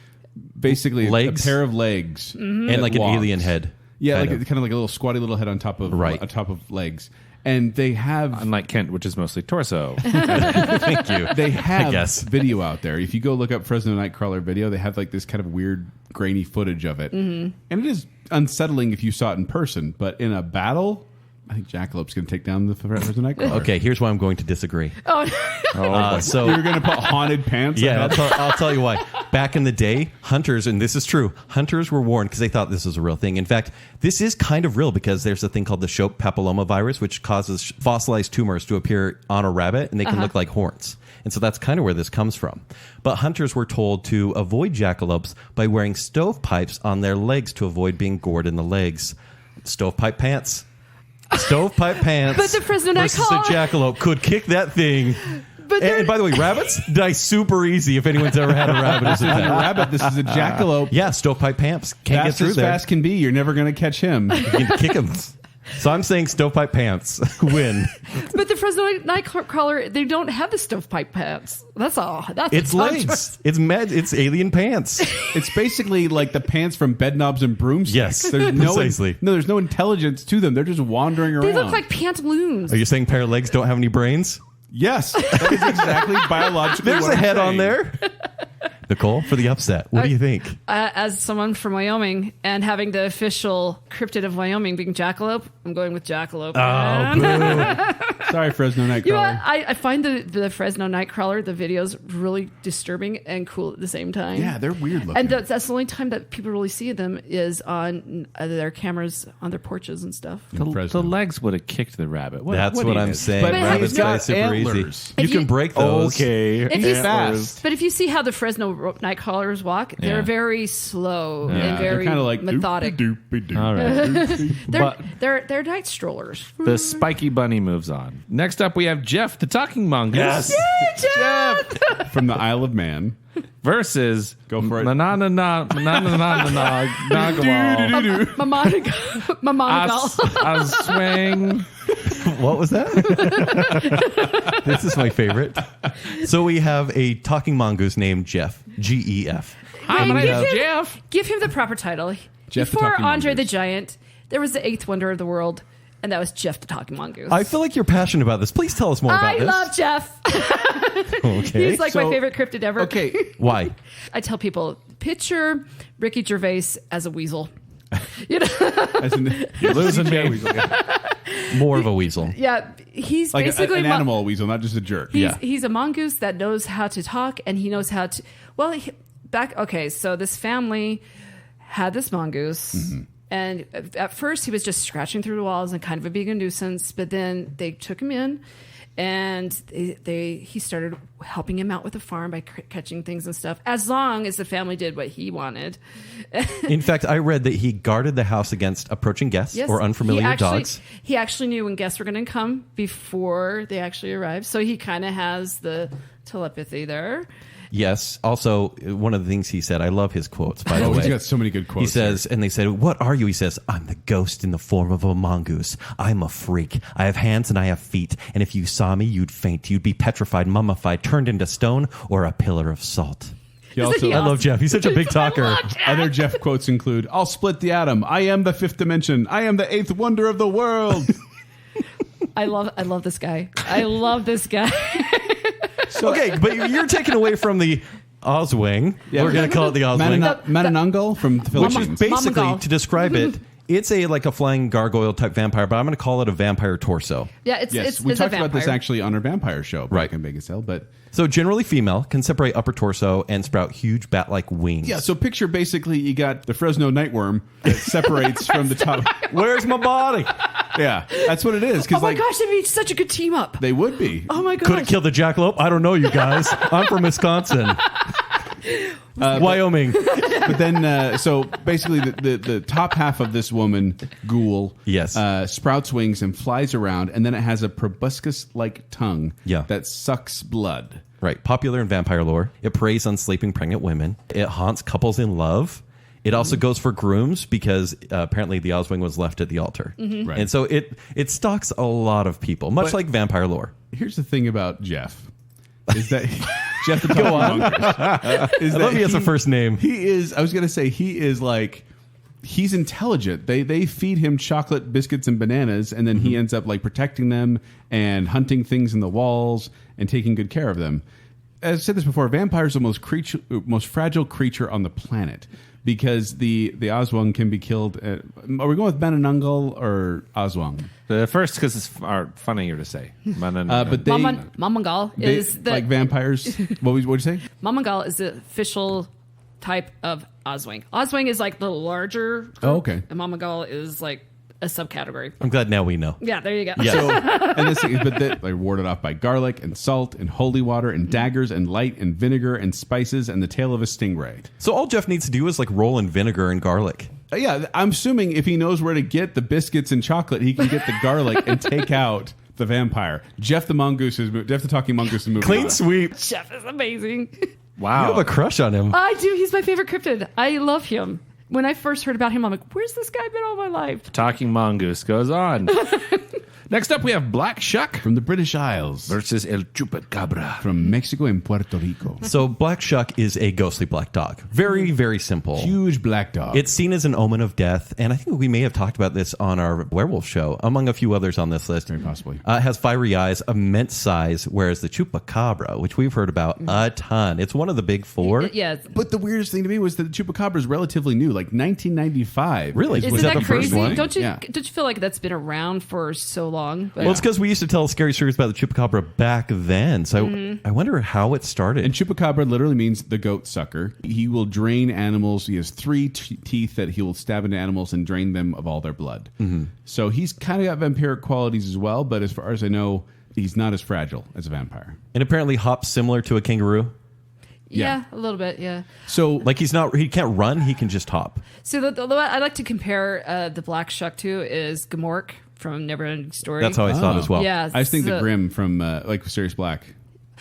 basically Legs? a pair of legs And that like an walks. alien head. Yeah, kind like kind of like a little squatty little head on top of Right. on top of legs, And they have... Unlike Kent, which is mostly torso. Thank you. They have video out there. If you go look up Fresno Nightcrawler video, they have like this kind of weird, grainy footage of it. And it is unsettling if you saw it in person. But in a battle, I think Jackalope's going to take down the Fresno Nightcrawler. Okay, here's why I'm going to disagree. So you're going to put haunted pants? Yeah, I'll tell you why. Back in the day, hunters, and this is true, hunters were warned because they thought this was a real thing. In fact, this is kind of real because there's a thing called the Shope papillomavirus, which causes fossilized tumors to appear on a rabbit, and they can look like horns. And so that's kind of where this comes from. But hunters were told to avoid jackalopes by wearing stovepipes on their legs to avoid being gored in the legs. Stovepipe pants. Stovepipe pants. But the Fresno versus a Nightcrawler jackalope could kick that thing. And by the way, rabbits die super easy if anyone's ever had a rabbit as a pet. Rabbit, this is a jackalope. Yeah, stovepipe pants. Can't get through as there. fast can be. You're never going to catch him. You can kick him. So I'm saying stovepipe pants win. But the Fresno Nightcrawler, they don't have the stovepipe pants. That's all. It's legs. It's alien pants. It's basically like the pants from Bedknobs and Broomsticks. Yes, there's precisely. There's no intelligence to them. They're just wandering around. They look like pantaloons. Are you saying pair of legs don't have any brains? Yes, that is exactly biologically. There's what a head I'm on there. Nicole, for the upset, what do you think? As someone from Wyoming and having the official cryptid of Wyoming being jackalope, I'm going with jackalope. Sorry, Fresno Nightcrawler. You know what? I find the Fresno Nightcrawler, the videos, really disturbing and cool at the same time. Yeah, they're weird looking. And that's the only time that people really see them is on their cameras on their porches and stuff. The legs would have kicked the rabbit. That's what I'm saying. But Rabbits die got super antlers. easy. You can break those. Okay. If you, fast. But if you see how the Fresno Nightcrawlers walk, they're very slow and very kind of like methodic. All right. They're night strollers. The spiky bunny moves on. Next up, we have Gef the Talking Mongoose. Jeff! From the Isle of Man. Versus Go for it. Manananggal. Manananggal. I swing. What was that? This is my favorite. So we have a talking mongoose named Gef. G-E-F. Hi, my name is Jeff. Jeff. Give him the proper title. Jeff the Before Talking Andre the Mongoose. Giant, there was the eighth wonder of the world, and that was Gef the Talking Mongoose. I feel like you're passionate about this. Please tell us more about I this. love Jeff. Okay. He's like my favorite cryptid ever. Okay. Why? I tell people, picture Ricky Gervais as a weasel. You know? As in, You're losing me. More of a weasel. Yeah, he's like basically an animal weasel, not just a jerk. He's a mongoose that knows how to talk, and he knows how to. Well, so this family had this mongoose, and at first he was just scratching through the walls and kind of being a nuisance. But then they took him in, and he started helping him out with the farm by catching things and stuff. As long as the family did what he wanted. In fact, I read that he guarded the house against approaching guests or unfamiliar dogs. He actually knew when guests were going to come before they actually arrived. So he kind of has the telepathy there. Yes. Also, one of the things he said, I love his quotes, by the way. He's got so many good quotes. He says, and they said, "What are you?" He says, "I'm the ghost in the form of a mongoose. I'm a freak. I have hands and I have feet. And if you saw me, you'd faint. You'd be petrified, mummified, turned into stone, or a pillar of salt." He also, I love Jeff. He's such a big talker. Other Jeff quotes include, "I'll split the atom. I am the fifth dimension. I am the eighth wonder of the world." I love this guy. I love this guy. Okay, but you're taking away from the Oswing. Yeah. We're going to call it the Oswing. Manananggal from the Which Philippines. is basically, Manananggal. to describe it, it's like a flying gargoyle type vampire, but I'm going to call it a vampire torso. Yeah, it's we it's talked a about this vampire. actually on our vampire show back in Baconsale, but So generally female, can separate upper torso and sprout huge bat-like wings. yeah, so picture basically you got the Fresno nightworm that separates from the top. Where's my body? Yeah, that's what it is. Oh my gosh, that'd be such a good team up. They would be. Oh my gosh. Could it kill the jackalope? I don't know, you guys. I'm from Wisconsin. Wyoming. But then, so basically, the top half of this woman, ghoul, Yes. sprouts wings and flies around, and then it has a proboscis-like tongue Yeah. that sucks blood. Right. Popular in vampire lore. It preys on sleeping pregnant women. It haunts couples in love. It also goes for grooms because apparently the Oswing was left at the altar. Right. And so it stalks a lot of people, much like vampire lore. Here's the thing about Jeff, is that Jeff the Talking Mongoose. I love he has a first name. He is, I was going to say, he is like he's intelligent. They feed him chocolate, biscuits, and bananas, and then he ends up like protecting them and hunting things in the walls and taking good care of them. As I said this before, vampires are the most fragile creature on the planet because the Aswang can be killed. Are we going with Manananggal or Aswang? The first, because it's funnier to say. But they, Manananggal is the like vampires. What'd you say? Manananggal is the official type of Aswang. Aswang is like the larger group, Oh, okay. and Manananggal is like a subcategory. I'm glad now we know. Yeah, there you go. Yeah. So, but they're warded off by garlic and salt and holy water and daggers and light and vinegar and spices and the tail of a stingray. So all Jeff needs to do is like roll in vinegar and garlic. Yeah, I'm assuming if he knows where to get the biscuits and chocolate, he can get the garlic and take out the vampire. Gef the Talking Mongoose is moving Clean on. sweep. Chef is amazing. Wow. You have a crush on him. I do. He's my favorite cryptid. I love him. When I first heard about him, I'm like, where's this guy been all my life? Talking Mongoose goes on. Next up, we have Black Shuck From the British Isles. versus El Chupacabra. From Mexico and Puerto Rico. So Black Shuck is a ghostly black dog. Very, very simple. Huge black dog. It's seen as an omen of death, and I think we may have talked about this on our werewolf show, among a few others on this list. Very possibly. It has fiery eyes, immense size, whereas the Chupacabra, which we've heard about a ton, it's one of the big four. Yeah. But the weirdest thing to me was that the Chupacabra is relatively new, like 1995. Really? Was Isn't that that the first crazy? one? Don't you Yeah. feel like that's been around for so long? But Well, it's because we used to tell scary stories about the Chupacabra back then, so I wonder how it started. And Chupacabra literally means the goat sucker. He will drain animals. He has three teeth that he will stab into animals and drain them of all their blood. So he's kind of got vampiric qualities as well, but as far as I know, he's not as fragile as a vampire. And apparently hops similar to a kangaroo. yeah, a little bit, yeah. So Like he can't run, he can just hop. So the I like to compare the Black Shuck to is Gamork from Neverending Story. That's how I thought as well. Yeah, I just think the so- Grimm from like Sirius Black.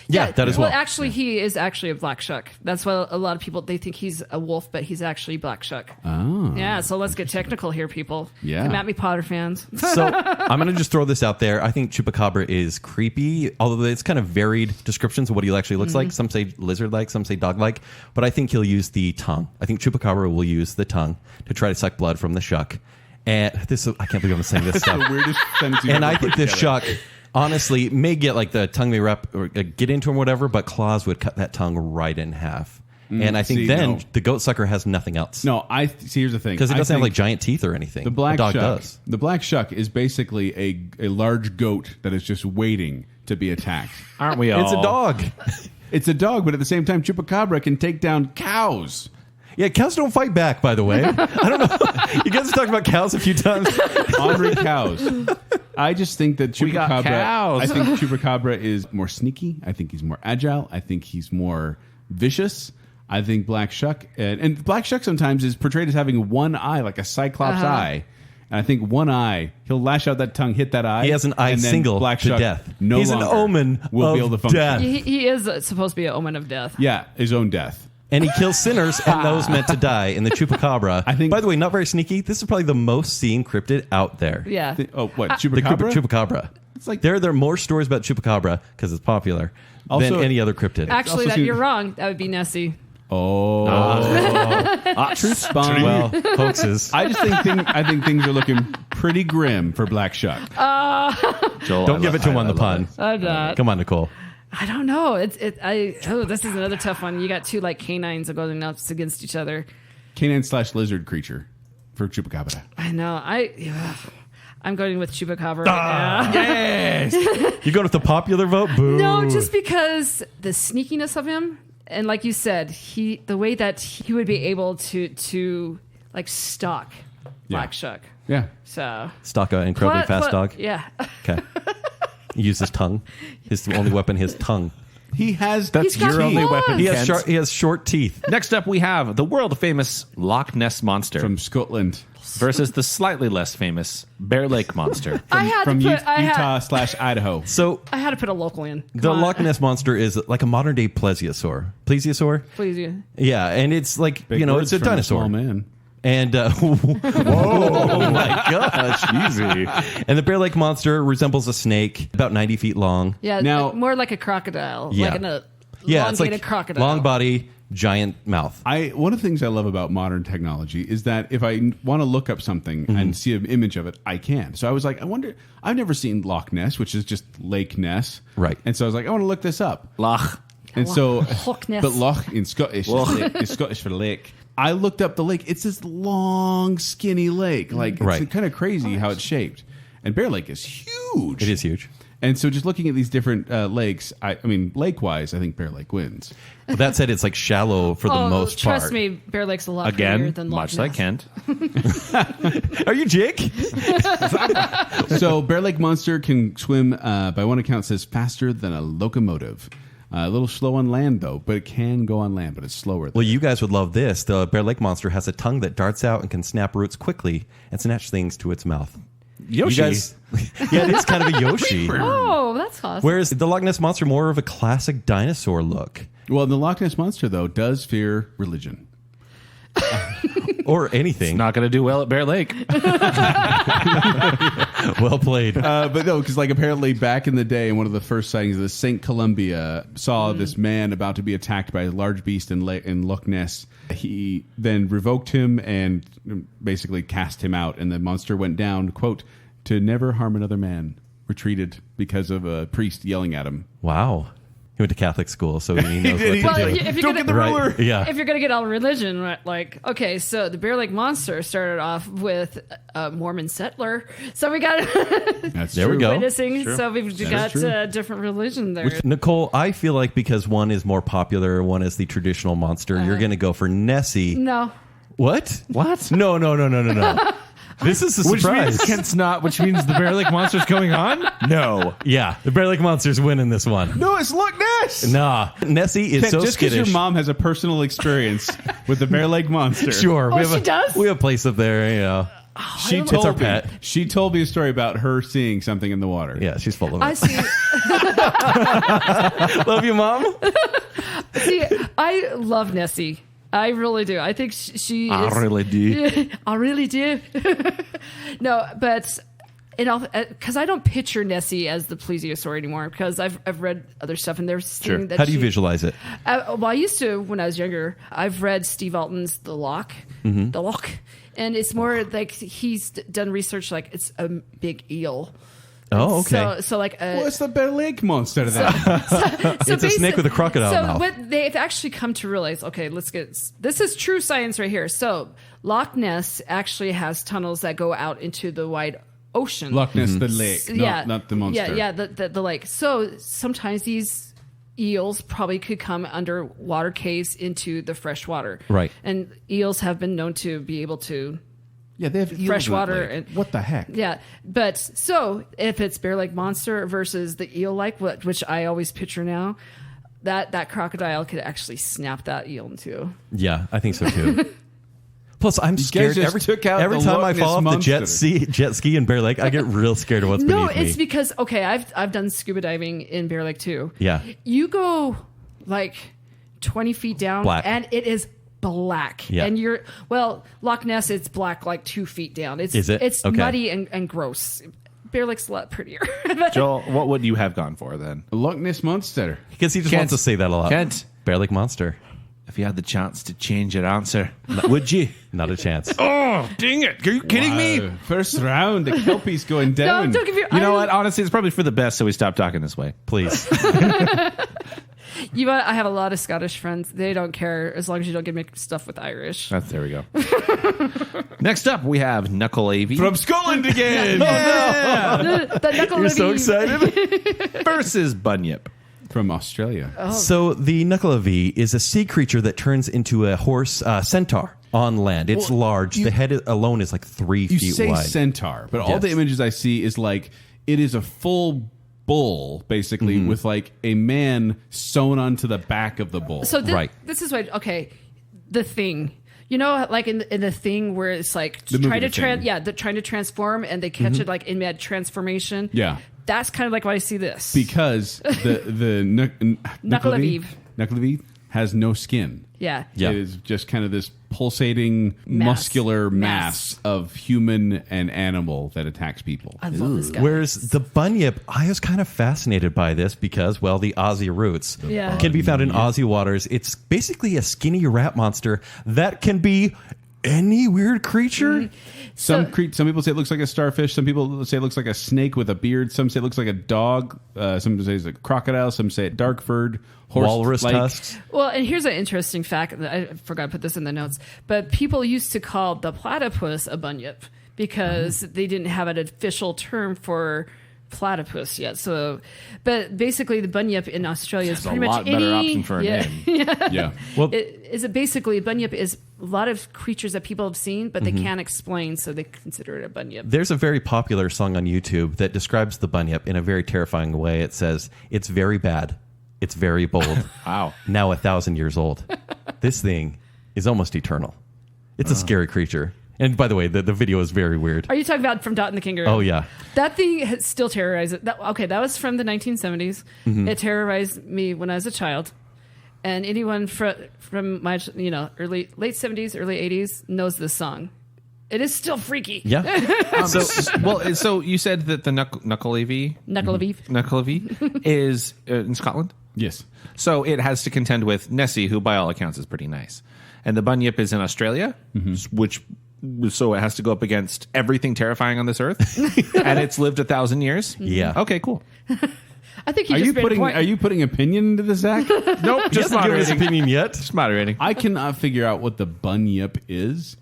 Yeah, that as well. Well, actually, he is actually a Black Shuck. That's why a lot of people, they think he's a wolf, but he's actually Black Shuck. Oh. Yeah, so let's get technical here, people. Yeah. Come at me, Potter fans. So I'm going to just throw this out there. I think Chupacabra is creepy, although it's kind of varied descriptions of what he actually looks like. Some say lizard-like, some say dog-like. But I think he'll use the tongue. I think Chupacabra will use the tongue to try to suck blood from the shuck. And this, I can't believe I'm saying this stuff. The weirdest sentence you've And ever I put think this together. shuck, honestly, may get like the tongue may wrap or get into him or whatever, but claws would cut that tongue right in half. And I think see, then no. the goat sucker has nothing else. No, see, here's the thing. Because it I doesn't have think like giant teeth or anything. the black a dog shuck. does. The black shuck is basically a large goat that is just waiting to be attacked. Aren't we all? It's a dog. It's a dog, but at the same time, Chupacabra can take down cows. Yeah, cows don't fight back, by the way. I don't know. You guys have talked about cows a few times. Ornery cows. I just think that We got Chupacabra. cows. I think Chupacabra is more sneaky. I think he's more agile. I think he's more vicious. I think Black Shuck and Black Shuck sometimes is portrayed as having one eye, like a cyclops eye. And I think one eye, he'll lash out that tongue, hit that eye. He has an eye and then single Black to Shuck death. No He's an longer omen will be of able to function. death. He is supposed to be an omen of death. Yeah, his own death. And he kills sinners and those meant to die in the Chupacabra. I think- by the way, not very sneaky. This is probably the most seen cryptid out there. Yeah. What, The Chupacabra? Chupacabra. It's like- there are more stories about Chupacabra because it's popular Also- than any other cryptid. Actually, also seen- you're wrong. That would be Nessie. Oh. Truth spawn. Well, hoaxes. I just think things are looking pretty grim for Black Shuck. Joel, Don't give it to him on the pun. I'm not. Come on, Nicole. I don't know. This is another tough one. You got two like canines going up against each other. Canine/lizard creature for Chupacabra. I know. I'm going with Chupacabra right now. Yes. You going with the popular vote? Boo. No, just because the sneakiness of him, and like you said, the way that he would be able to like stalk Black Shuck. Yeah. So Stalk an incredibly fast dog. Yeah. Okay. He uses his tongue. His only weapon, his tongue. He has. He's got your only claws. weapon. He has short teeth. Next up, we have the world famous Loch Ness Monster from Scotland. versus the slightly less famous Bear Lake Monster. I had From to put Utah/Idaho. So I had to put a local in. the Loch Ness Monster is like a modern day plesiosaur. Plesiosaur? Please, you. Yeah, and it's like, Big it's words a from dinosaur. small man. And oh my gosh, easy. And the Bear Lake Monster resembles a snake, about 90 feet long. Yeah, Now- more like a crocodile. Yeah. Like an Yeah, it's elongated like crocodile. long body, giant mouth. One of the things I love about modern technology is that if I want to look up something and see an image of it, I can. So I was like, I wonder, I've never seen Loch Ness, which is just Lake Ness. Right. And so I was like, I want to look this up. Loch. And so, Loch Ness. but Loch in Scottish is Scottish for lake. I looked up the lake. It's this long, skinny lake. Like, it's kind of crazy how it's shaped. And Bear Lake is huge. It is huge. And so just looking at these different lakes, I mean, lake-wise, I think Bear Lake wins. Well, that said, it's like shallow for the most part. Trust me, Bear Lake's a lot bigger than Loch much Ness. like Kent. Are you Jake? So Bear Lake Monster can swim, by one account, says faster than a locomotive. A little slow on land, though, but it can go on land, but it's slower. Well, you guys would love this. The Bear Lake Monster has a tongue that darts out and can snap roots quickly and snatch things to its mouth. Yoshi. You guys, yeah, it is kind of a Yoshi. Oh, that's awesome. Whereas the Loch Ness Monster more of a classic dinosaur look. Well, the Loch Ness Monster, though, does fear religion. Or anything. It's not going to do well at Bear Lake. Well played. But no, because like apparently back in the day, in one of the first sightings of the St. Columbia, saw this man about to be attacked by a large beast in Loch Ness. He then revoked him and basically cast him out, and the monster went down, quote, to never harm another man. Retreated because of a priest yelling at him. Wow. He went to Catholic school, so he knows what to Well, do. if you're Don't gonna, get the ruler. Yeah. If you're going to get all religion, right, like, okay, so the Bear Lake Monster started off with a Mormon settler. So we got That's There we true. go. witnessing. So we've got different religion there. Nicole, I feel like because one is more popular, one is the traditional monster, you're going to go for Nessie. No. What? What? No. This is a Which surprise. means Kent's not, which means the Bear Lake Monster's going on? No. Yeah, the Bear Lake Monster's winning this one. No, it's Loch Ness. Nah, Nessie is so just because skittish. your mom has a personal experience with the Bear Lake Monster. Sure, Oh, she does? We have a place up there, you know. She It's told our me. pet. She told me a story about her seeing something in the water. Yeah, she's full of I it. see. Love you, Mom. See, I love Nessie. I really do. I think she is. I really do. I really do. No, but because I don't picture Nessie as the plesiosaur anymore, because I've read other stuff and there's Sure. How do you visualize it? Well, I used to when I was younger. I've read Steve Alton's The Loch, The Loch, and it's more like he's done research like it's a big eel. Oh, okay. So like What's the Bear Lake Monster to that? It's a snake with a crocodile So mouth. what they've actually come to realize, okay, this is true science right here. So Loch Ness actually has tunnels that go out into the wide ocean. Loch Ness, the lake, not the monster. Yeah, the lake. So sometimes these eels probably could come under water caves into the fresh water. Right. And eels have been known to be able to Yeah, they have eels fresh in that water lake. and What the heck? yeah, but so if it's Bear Lake Monster versus the eel like, which I always picture now, that crocodile could actually snap that eel in two. Yeah, I think so too. Plus, I'm scared just every took out every the time Loch I fall off Ness the Monster. jet ski in Bear Lake. I get real scared of what's No, beneath it's me. because okay, I've done scuba diving in Bear Lake too. Yeah. You go like 20 feet down, Black. and it is black. Yeah. And Loch Ness, it's black like 2 feet down. It's Is it? It's Okay. muddy and gross. Bear Lake's a lot prettier. Joel, what would you have gone for then? Loch Ness Monster. Because he just Kent. wants to say that a lot. Kent. Bear Lake Monster. If you had the chance to change your answer, would you? Not a chance. Oh, dang it. Are you kidding me? Wow. First round, the Kelpie's going No, down. don't give me. You know what? Honestly, it's probably for the best, so we stop talking this way. Please. You know what? I have a lot of Scottish friends. They don't care as long as you don't give me stuff with Irish. There we go. Next up, we have Knuckle AV From Scotland again. The knuckle You're so lady- excited. versus Bunyip. From Australia. So the Knuckle is a sea creature that turns into a horse centaur on land. It's large. The head alone is like 3 You feet say wide. centaur, but all Yes. the images I see is like it is a full bull, basically, with like a man sewn onto the back of the bull. So Right. this is what the Thing. You know, like in the Thing where it's like The movie trying to The Thing. trying to transform and they catch it like in mid transformation. Yeah. That's kind of like why I see this. because the Knuckle Knuckle has no skin. Yeah. Yeah. It is just kind of this pulsating muscular mass of human and animal that attacks people. I love this guy. Whereas the bunyip, I was kind of fascinated by this because, well, the Aussie roots can be found in Aussie waters. It's basically a skinny rat monster that can be any weird creature. Some people say it looks like a starfish. Some people say it looks like a snake with a beard. Some say it looks like a dog. Some say it's a crocodile. Some say dark furred horse, walrus tusks. Well, and here's an interesting fact. I forgot to put this in the notes. But people used to call the platypus a bunyip because they didn't have an official term for platypus yet. So, but basically, the bunyip in Australia is pretty much better option for a name. Yeah. Well, basically bunyip is a lot of creatures that people have seen, but they can't explain, so they consider it a bunyip. there's a very popular song on YouTube that describes the bunyip in a very terrifying way. It says, "It's very bad. It's very bold. Wow. Now 1,000 years old. This thing is almost eternal. It's a scary creature." And by the way, the video is very weird. Are you talking about from Dot and the Kangaroo? Oh, yeah. That thing has still terrorized it. That was from the 1970s. It terrorized me when I was a child. And anyone from my late 70s, early 80s knows this song. It is still freaky. Yeah. So you said that the Nuckalevy is in Scotland? Yes. So it has to contend with Nessie, who by all accounts is pretty nice. And the bunyip is in Australia, so it has to go up against everything terrifying on this earth. And it's lived 1,000 years? Yeah. Okay, cool. I think Are you putting opinion into this, Zach? Nope, just Hasn't given his moderating. opinion yet. Just moderating. I cannot figure out what the bunyip is,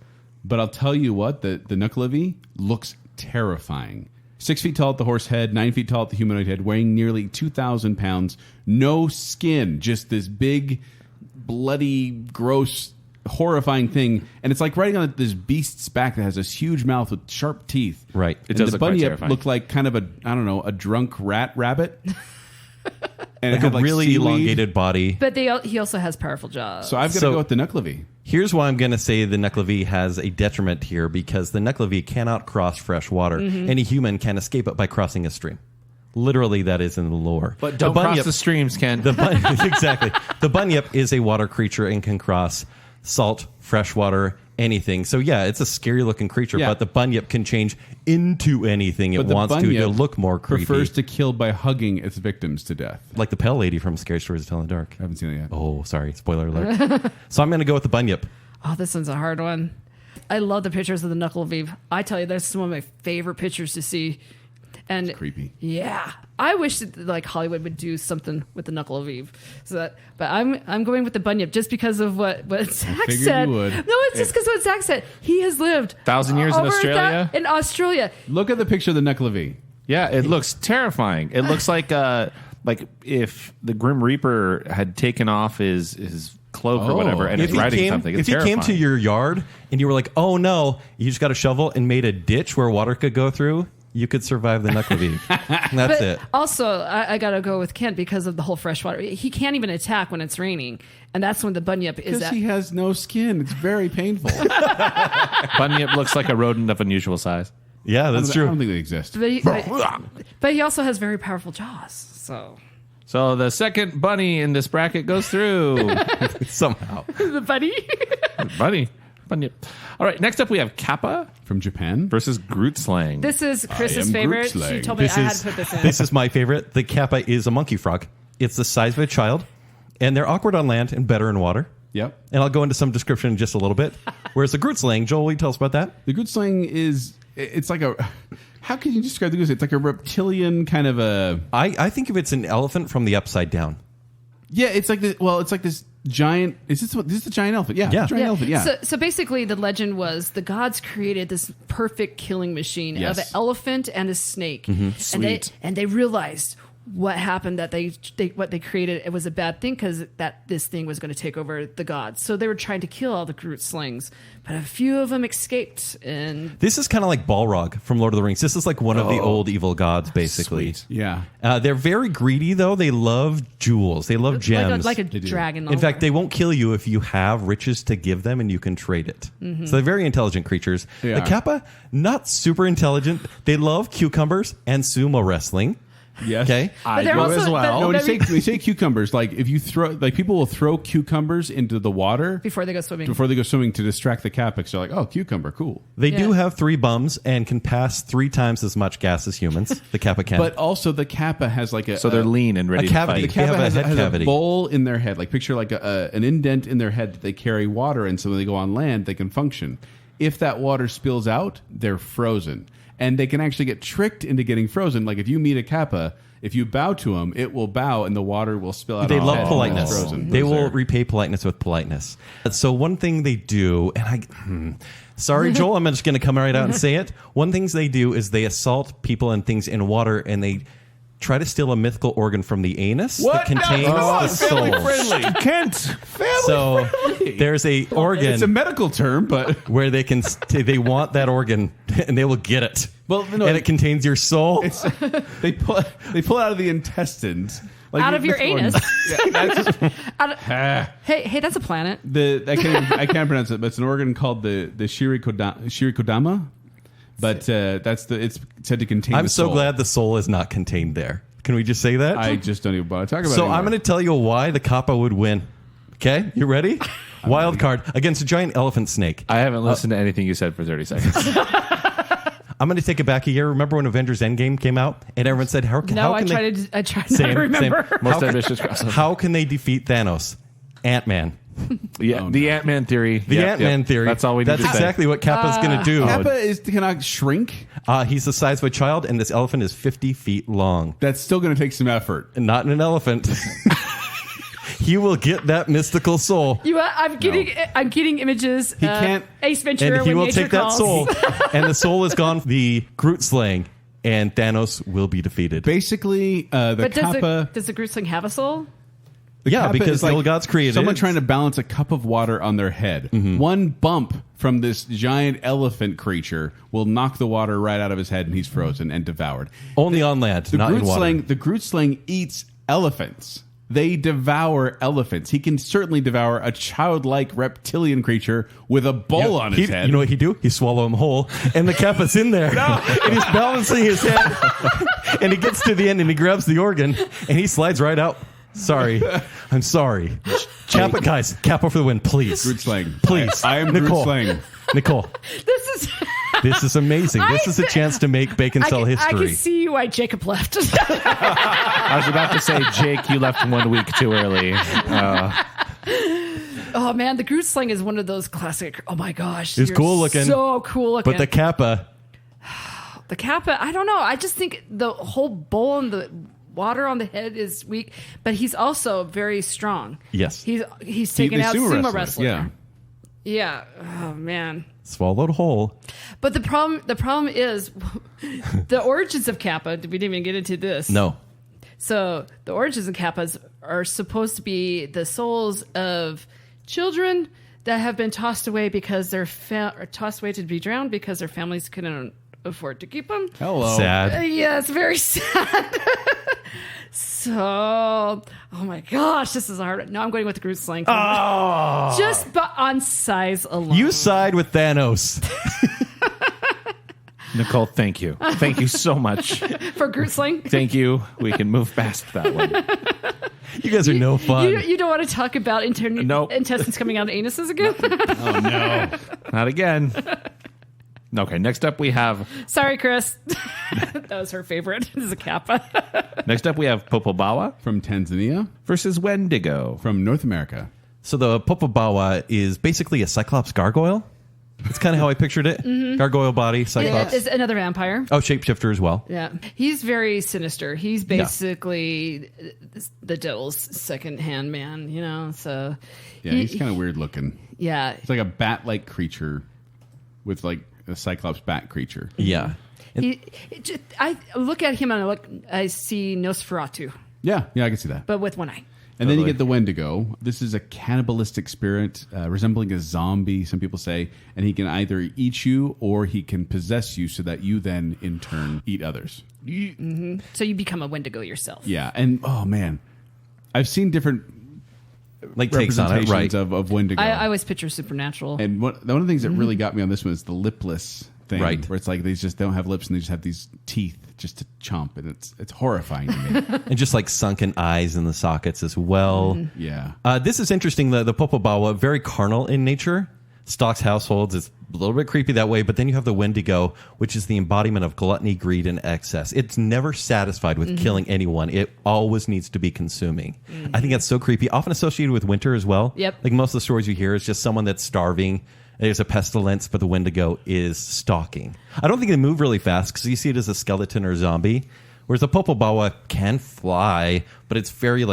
but I'll tell you what, the Nuckalevy looks terrifying. 6 feet tall at the horse head, 9 feet tall at the humanoid head, weighing nearly 2,000 pounds, no skin, just this big, bloody, gross, horrifying thing. And it's like riding on this beast's back that has this huge mouth with sharp teeth. Right. It And does the look quite bunyip terrifying. looked like kind of a drunk rabbit. And Like it had a really seaweed. elongated body. But he also has powerful jaws. So I've got to So- go with the Nuckalevy. Here's why I'm going to say the Nuckalevy has a detriment here, because the Nuckalevy cannot cross fresh water. Any human can escape it by crossing a stream. Literally, that is in the lore. But don't cross the streams, Ken. Exactly. The bunyip is a water creature and can cross salt, freshwater, anything. So yeah, it's a scary looking creature, Yeah. but the bunyip can change into anything it But the wants to bunyip look more creepy. prefers to kill by hugging its victims to death. Like the Pale Lady from Scary Stories to Tell in the Dark. I haven't seen it yet. Oh, sorry. Spoiler alert. So I'm going to go with the bunyip. Oh, this one's a hard one. I love the pictures of the Nuckalevy. I tell you, that's one of my favorite pictures to see. And Creepy. Yeah, I wish that like Hollywood would do something with the Nuckalevy. But I'm going with the bunyip just because of what Zach figured said. you would. No, it's just because what Zach said. He has lived 1,000 years in over Australia? In Australia, Look at the picture of the Nuckalevy. Yeah, it looks terrifying. It looks like if the Grim Reaper had taken off his cloak or whatever and is riding something. It's if he came terrifying. to your yard and you were like, oh no, you just got a shovel and made a ditch where water could go through, you could survive the Nuckalevy. That's but it. also I got to go with Kent because of the whole freshwater. He can't even attack when it's raining, and that's when the bunyip is Because at. he has no skin. It's very painful. Bunyip looks like a rodent of unusual size. Yeah, that's I true. don't think they exist. But he also has very powerful jaws. So the second bunny in this bracket goes through. Somehow. The bunny. Bunyip. All right, next up we have Kappa From Japan? versus Groot Slang. This is Chris's am favorite. Groot She Slang. told me I had to put this in. This is my favorite. The kappa is a monkey frog. It's the size of a child, and they're awkward on land and better in water. Yep. And I'll go into some description in just a little bit. Whereas the Groot Slang, Joel, will you tell us about that? The Groot Slang is, it's like a, how can you describe the Groot Slang? It's like a reptilian kind of a, I think of it's an elephant from the upside down. yeah, it's like this giant, is this a giant elephant? Yeah. Yeah. Giant elephant, yeah. So basically, the legend was the gods created this perfect killing machine Yes. of an elephant and a snake, Sweet. and they realized what happened that what they created, it was a bad thing because this thing was going to take over the gods. So they were trying to kill all the Groot Slings, but a few of them escaped. And This is kind of like Balrog from Lord of the Rings. This is like one of the old evil gods, basically. yeah. They're very greedy, though. They love jewels. They love gems. like a do. dragon. In fact, they won't kill you if you have riches to give them and you can trade it. So they're very intelligent creatures. They The are. kappa, not super intelligent. They love cucumbers and sumo wrestling. Yes. Okay. I they're do also- as well. but- No, when you say cucumbers, like if you throw, like people will throw cucumbers into the water Before they go swimming. to distract the kappa. So they're like, oh, cucumber, cool. They do Yeah. have 3 bums and can pass 3 times as much gas as humans. The kappa can. But also the kappa has like So they're lean and ready a cavity. to The fight. They kappa have a head has cavity. a bowl in their head. Like picture like an indent in their head that they carry water in, so when they go on land, they can function. If that water spills out, they're frozen. And they can actually get tricked into getting frozen. Like if you meet a kappa, if you bow to them, it will bow and the water will spill out. They on love the head. politeness. It's frozen. They will There. repay politeness with politeness. So one thing they do, and sorry, Joel, I'm just going to come right out and say it. One things they do is they assault people and things in water, and they try to steal a mythical organ from the anus that contains the soul. Friendly. Kent. So there's a organ It's a medical term, but where they can they want that organ and they will get it. Well, no, and it contains your soul. they pull it out of the intestines. Like Out of your anus. Ah. Hey, that's a planet. I can't pronounce it, but it's an organ called the shirikodama. But it's said to contain. I'm the so soul. glad the soul is not contained there. Can we just say that? I just don't even want to talk about it. So anymore. I'm going to tell you why the kappa would win. Okay, you ready? Wild card against a giant elephant snake. I haven't listened to anything you said for 30 seconds. I'm going to take it back a year. Remember when Avengers Endgame came out and everyone said, "How can No, how I can tried they, to not to remember. Most ambitious crossover. how can they defeat Thanos?" Ant-Man. Yeah, the Ant-Man theory. The Yep, Ant-Man yep. theory. That's all we need That's to say. exactly what Kappa's going to do. Kappa cannot shrink. He's the size of a child, and this elephant is 50 feet long. That's still going to take some effort. And not an elephant. He will get that mystical soul. I'm getting images. He can't- Ace Ventura. And he when will nature take that calls. soul. And the soul is gone. The Groot slaying. And Thanos will be defeated. Basically, the But kappa. does the Groot sling have a soul? Yeah, kappa because is like the gods created someone it. trying to balance a cup of water on their head. One bump from this giant elephant creature will knock the water right out of his head, and he's frozen and devoured. Only on land, not in water. The Groot sling eats elephants. They devour elephants. He can certainly devour a childlike reptilian creature with a bowl on his head. You know what he do? He swallow him whole, and the kappa's in there, and he's balancing his head, and he gets to the end, and he grabs the organ, and he slides right out. Sorry, I'm sorry. Kappa, guys, Kappa for the win, please. Groot sling. Please. I am Nicole. Groot sling. Nicole, this is amazing. This is a chance to make Baconsale I history. can see why Jacob left. I was about to say, Jake, you left 1 week too early. Oh man, the Groot sling is one of those classic. Oh my gosh, It's you're cool looking. So cool looking. But the Kappa, The kappa, I don't know. I just think the whole bowl and the water on the head is weak, but he's also very strong. Yes. He's taken out sumo wrestler. Yeah. Yeah. Oh man. swallowed whole. But the problem is the origins of kappa. We didn't even get into this. No. So the origins of kappas are supposed to be the souls of children that have been tossed away because they're tossed away to be drowned because their families couldn't afford to keep them. Hello. Sad. Yeah, it's very sad. So, oh my gosh, this is hard. No, I'm going with the Groot sling. Oh. Just on size alone. You side with Thanos. Nicole, thank you. Thank you so much. For Groot sling? Thank you. We can move past that one. You guys are no fun. You don't want to talk about Nope. intestines coming out of anuses again? Oh, no. Not again. Okay, next up we have... Sorry, Chris. That was her favorite. This is a kappa. Next up we have Popobawa From Tanzania. versus Wendigo. From North America. So the Popobawa is basically a Cyclops gargoyle. That's kind of how I pictured it. Gargoyle body, Cyclops. It's another vampire. Oh, shapeshifter as well. Yeah. He's very sinister. He's basically the devil's second-hand man, you know? So Yeah, he's kind of weird looking. Yeah. It's like a bat-like creature with like a Cyclops bat creature. Yeah. I look at him and I see Nosferatu, Yeah, I can see that. but with one eye. And then you get the Wendigo. This is a cannibalistic spirit resembling a zombie, some people say. And he can either eat you or he can possess you so that you then, in turn, eat others. So you become a Wendigo yourself. Yeah. And, oh, man. I've seen different Like takes on it, representations right. of Wendigo. I always picture Supernatural. And one of the things that really got me on this one is the lipless thing. Right. Where it's like they just don't have lips and they just have these teeth just a chump, and it's horrifying to me. And just like sunken eyes in the sockets as well. Yeah. This is interesting. The Popobawa, very carnal in nature, stalks households. It's a little bit creepy that way. But then you have the Wendigo, which is the embodiment of gluttony, greed, and excess. It's never satisfied with killing anyone. It always needs to be consuming. I think that's so creepy. Often associated with winter as well. Yep. Like most of the stories you hear is just someone that's starving. There's a pestilence, but the Wendigo is stalking. I don't think they move really fast because you see it as a skeleton or a zombie. Whereas the Popobawa can fly, but it's very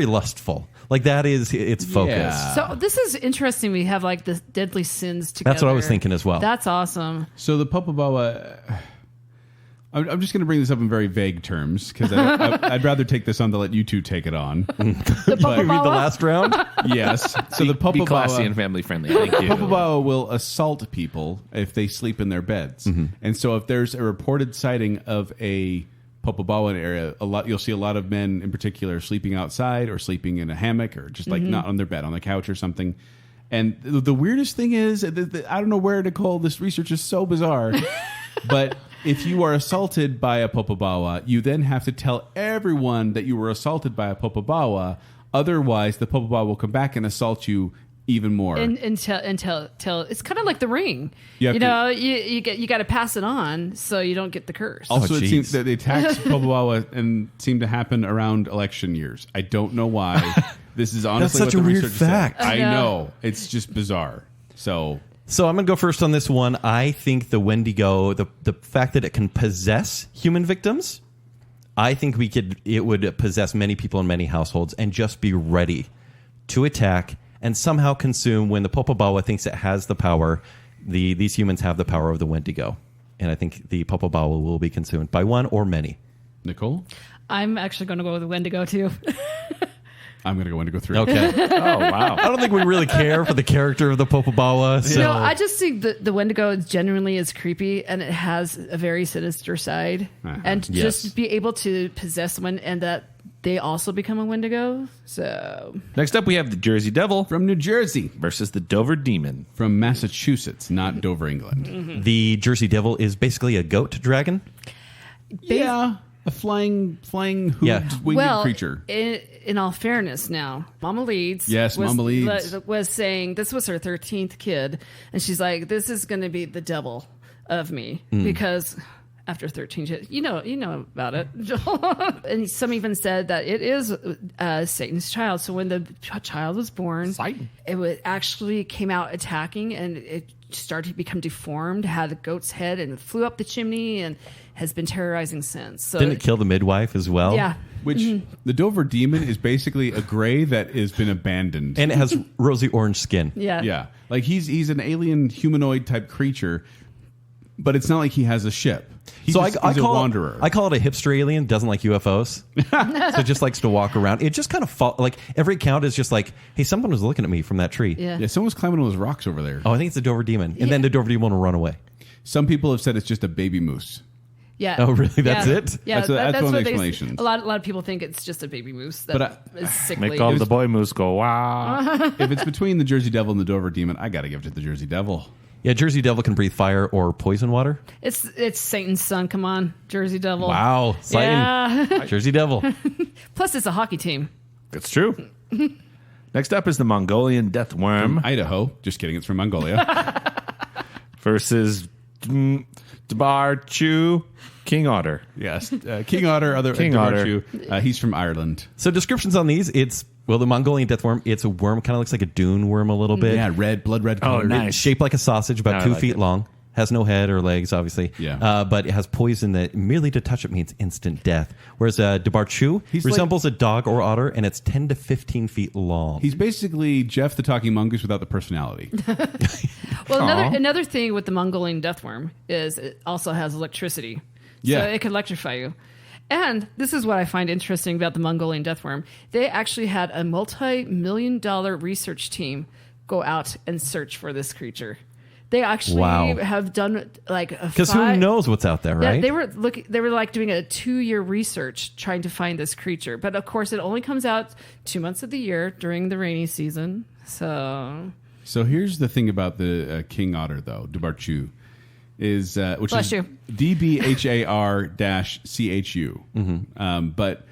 lustful. Like that is its focus. Yeah. So this is interesting. We have like the deadly sins together. That's what I was thinking as well. That's awesome. So the Popobawa, I'm just going to bring this up in very vague terms because I'd rather take this on to let you two take it on. The Read the last round. Yes. So the Be classy Popobawa, and family friendly. Thank you. Popobawa will assault people if they sleep in their beds. And so if there's a reported sighting of a Popobawa in an area, you'll see a lot of men in particular sleeping outside or sleeping in a hammock or just like not on their bed, on the couch or something. And the weirdest thing is, I don't know where, Nicole, this research is so bizarre, but if you are assaulted by a Popobawa, you then have to tell everyone that you were assaulted by a Popobawa. Otherwise, the Popobawa will come back and assault you even more. Until it's kind of like the ring. You have You got to pass it on so you don't get the curse. Also, it jeez. seems that the attacks Popobawa and seem to happen around election years. I don't know why. This is honestly That's such what a the weird research said. fact. I Yeah. know. It's just bizarre. So I'm going to go first on this one. I think the Wendigo, the fact that it can possess human victims, I think it would possess many people in many households and just be ready to attack and somehow consume. When the Popobawa thinks it has the power, these humans have the power of the Wendigo. And I think the Popobawa will be consumed by one or many. Nicole, I'm actually going to go with the Wendigo too. I'm going to go Wendigo 3. Okay. Oh, wow. I don't think we really care for the character of the Popobawa. So. No, I just think the Wendigo genuinely is creepy, and it has a very sinister side. And Yes. just be able to possess someone, and that they also become a Wendigo. So Next up, we have the Jersey Devil From New Jersey. versus the Dover Demon. From Massachusetts, not Dover, England. The Jersey Devil is basically a goat dragon. Yeah. A flying hooved winged creature. In all fairness, now Mama Leeds, Yes, Mama Leeds. was saying this was her 13th kid, and she's like, "This is going to be the devil of me because." After 13 kids, you know about it. And some even said that it is Satan's child. So when the child was born, Satan. it actually came out attacking, and it started to become deformed, had a goat's head, and flew up the chimney, and has been terrorizing since. So Didn't it kill the midwife as well? yeah. Which the Dover Demon is basically a gray that has been abandoned. And it has rosy orange skin. Yeah. Yeah. Like he's an alien humanoid type creature, but it's not like he has a ship. He's a wanderer. I call it a hipster alien. Doesn't like UFOs, so it just likes to walk around. It just kind of like every account is just like, hey, someone was looking at me from that tree. Yeah. Someone's climbing on those rocks over there. Oh, I think it's the Dover Demon, and then the Dover Demon will run away. Some people have said it's just a baby moose. Yeah. Oh, really? That's it? Yeah, That's one of the what explanations. A lot of people think it's just a baby moose that is sickly. Make all the boy moose go, wow. If it's between the Jersey Devil and the Dover Demon, I got to give it to the Jersey Devil. Yeah, Jersey Devil can breathe fire or poison water. It's Satan's son. Come on, Jersey Devil. Wow, Satan. Yeah. Jersey Devil. Plus, it's a hockey team. It's true. Next up is the Mongolian death worm Idaho. Just kidding. It's from Mongolia. versus Dobhar-chú King Otter. Yes. King Otter. King Otter. Dobhar-chú. He's from Ireland. So descriptions on these, the Mongolian death worm, it's a worm, kind of looks like a dune worm a little bit. Yeah, blood red color. nice. It's shaped like a sausage, about No, I 2 like feet it. long. Has no head or legs, obviously. Yeah. But it has poison that merely to touch it means instant death. Whereas Dobhar-chú He's resembles a dog or otter, and it's 10 to 15 feet long. He's basically Gef the Talking Mongoose without the personality. Well, another thing with the Mongolian death worm is it also has electricity. Yeah. So it can electrify you. And this is what I find interesting about the Mongolian death worm. They actually had a multi-million-dollar research team go out and search for this creature. They actually have done like a because who knows what's out there, right? Yeah, they were like doing a 2-year research trying to find this creature. But of course, it only comes out 2 months of the year during the rainy season. So So here's the thing about the King Otter, though, Dobhar-chú. is which Bless is you. DBHAR-CHU. But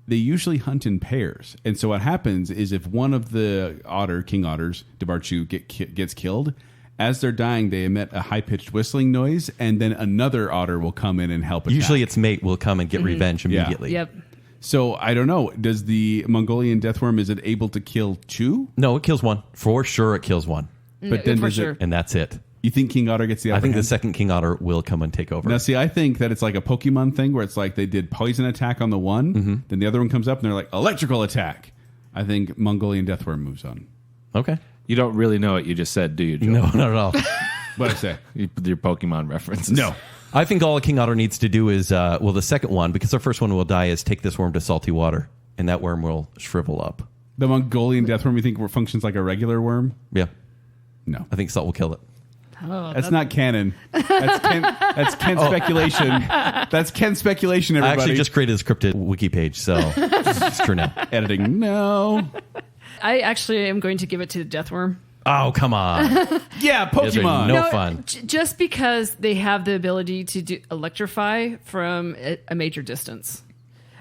they usually hunt in pairs, and so what happens is if one of the king otters, Dobhar-chú, gets killed, as they're dying, they emit a high-pitched whistling noise, and then another otter will come in and help attack. Usually its mate will come and get revenge immediately. Yep. So I don't know. Does the Mongolian deathworm, is it able to kill two? No, it kills one. For sure it kills one. But then for does sure. it? And that's it. You think King Otter gets the upper I think hand? the second king otter will come and take over. Now, see, I think that it's like a Pokemon thing where it's like they did poison attack on the one, then the other one comes up and they're like, electrical attack. I think Mongolian deathworm moves on. Okay. You don't really know what you just said, do you, Joe? No, not at all. What'd I say? Your Pokemon references. No. I think all a king otter needs to do is, the second one, because the first one will die, is take this worm to salty water, and that worm will shrivel up. The Mongolian deathworm, you think functions like a regular worm? Yeah. No. I think salt will kill it. That's not canon. That's Ken speculation. That's Ken speculation, I everybody. actually just created this cryptid wiki page, so it's true now. editing. No. I actually am going to give it to the deathworm. Oh, come on. Yeah, These are Pokemon. no fun. Just because they have the ability to electrify from a major distance.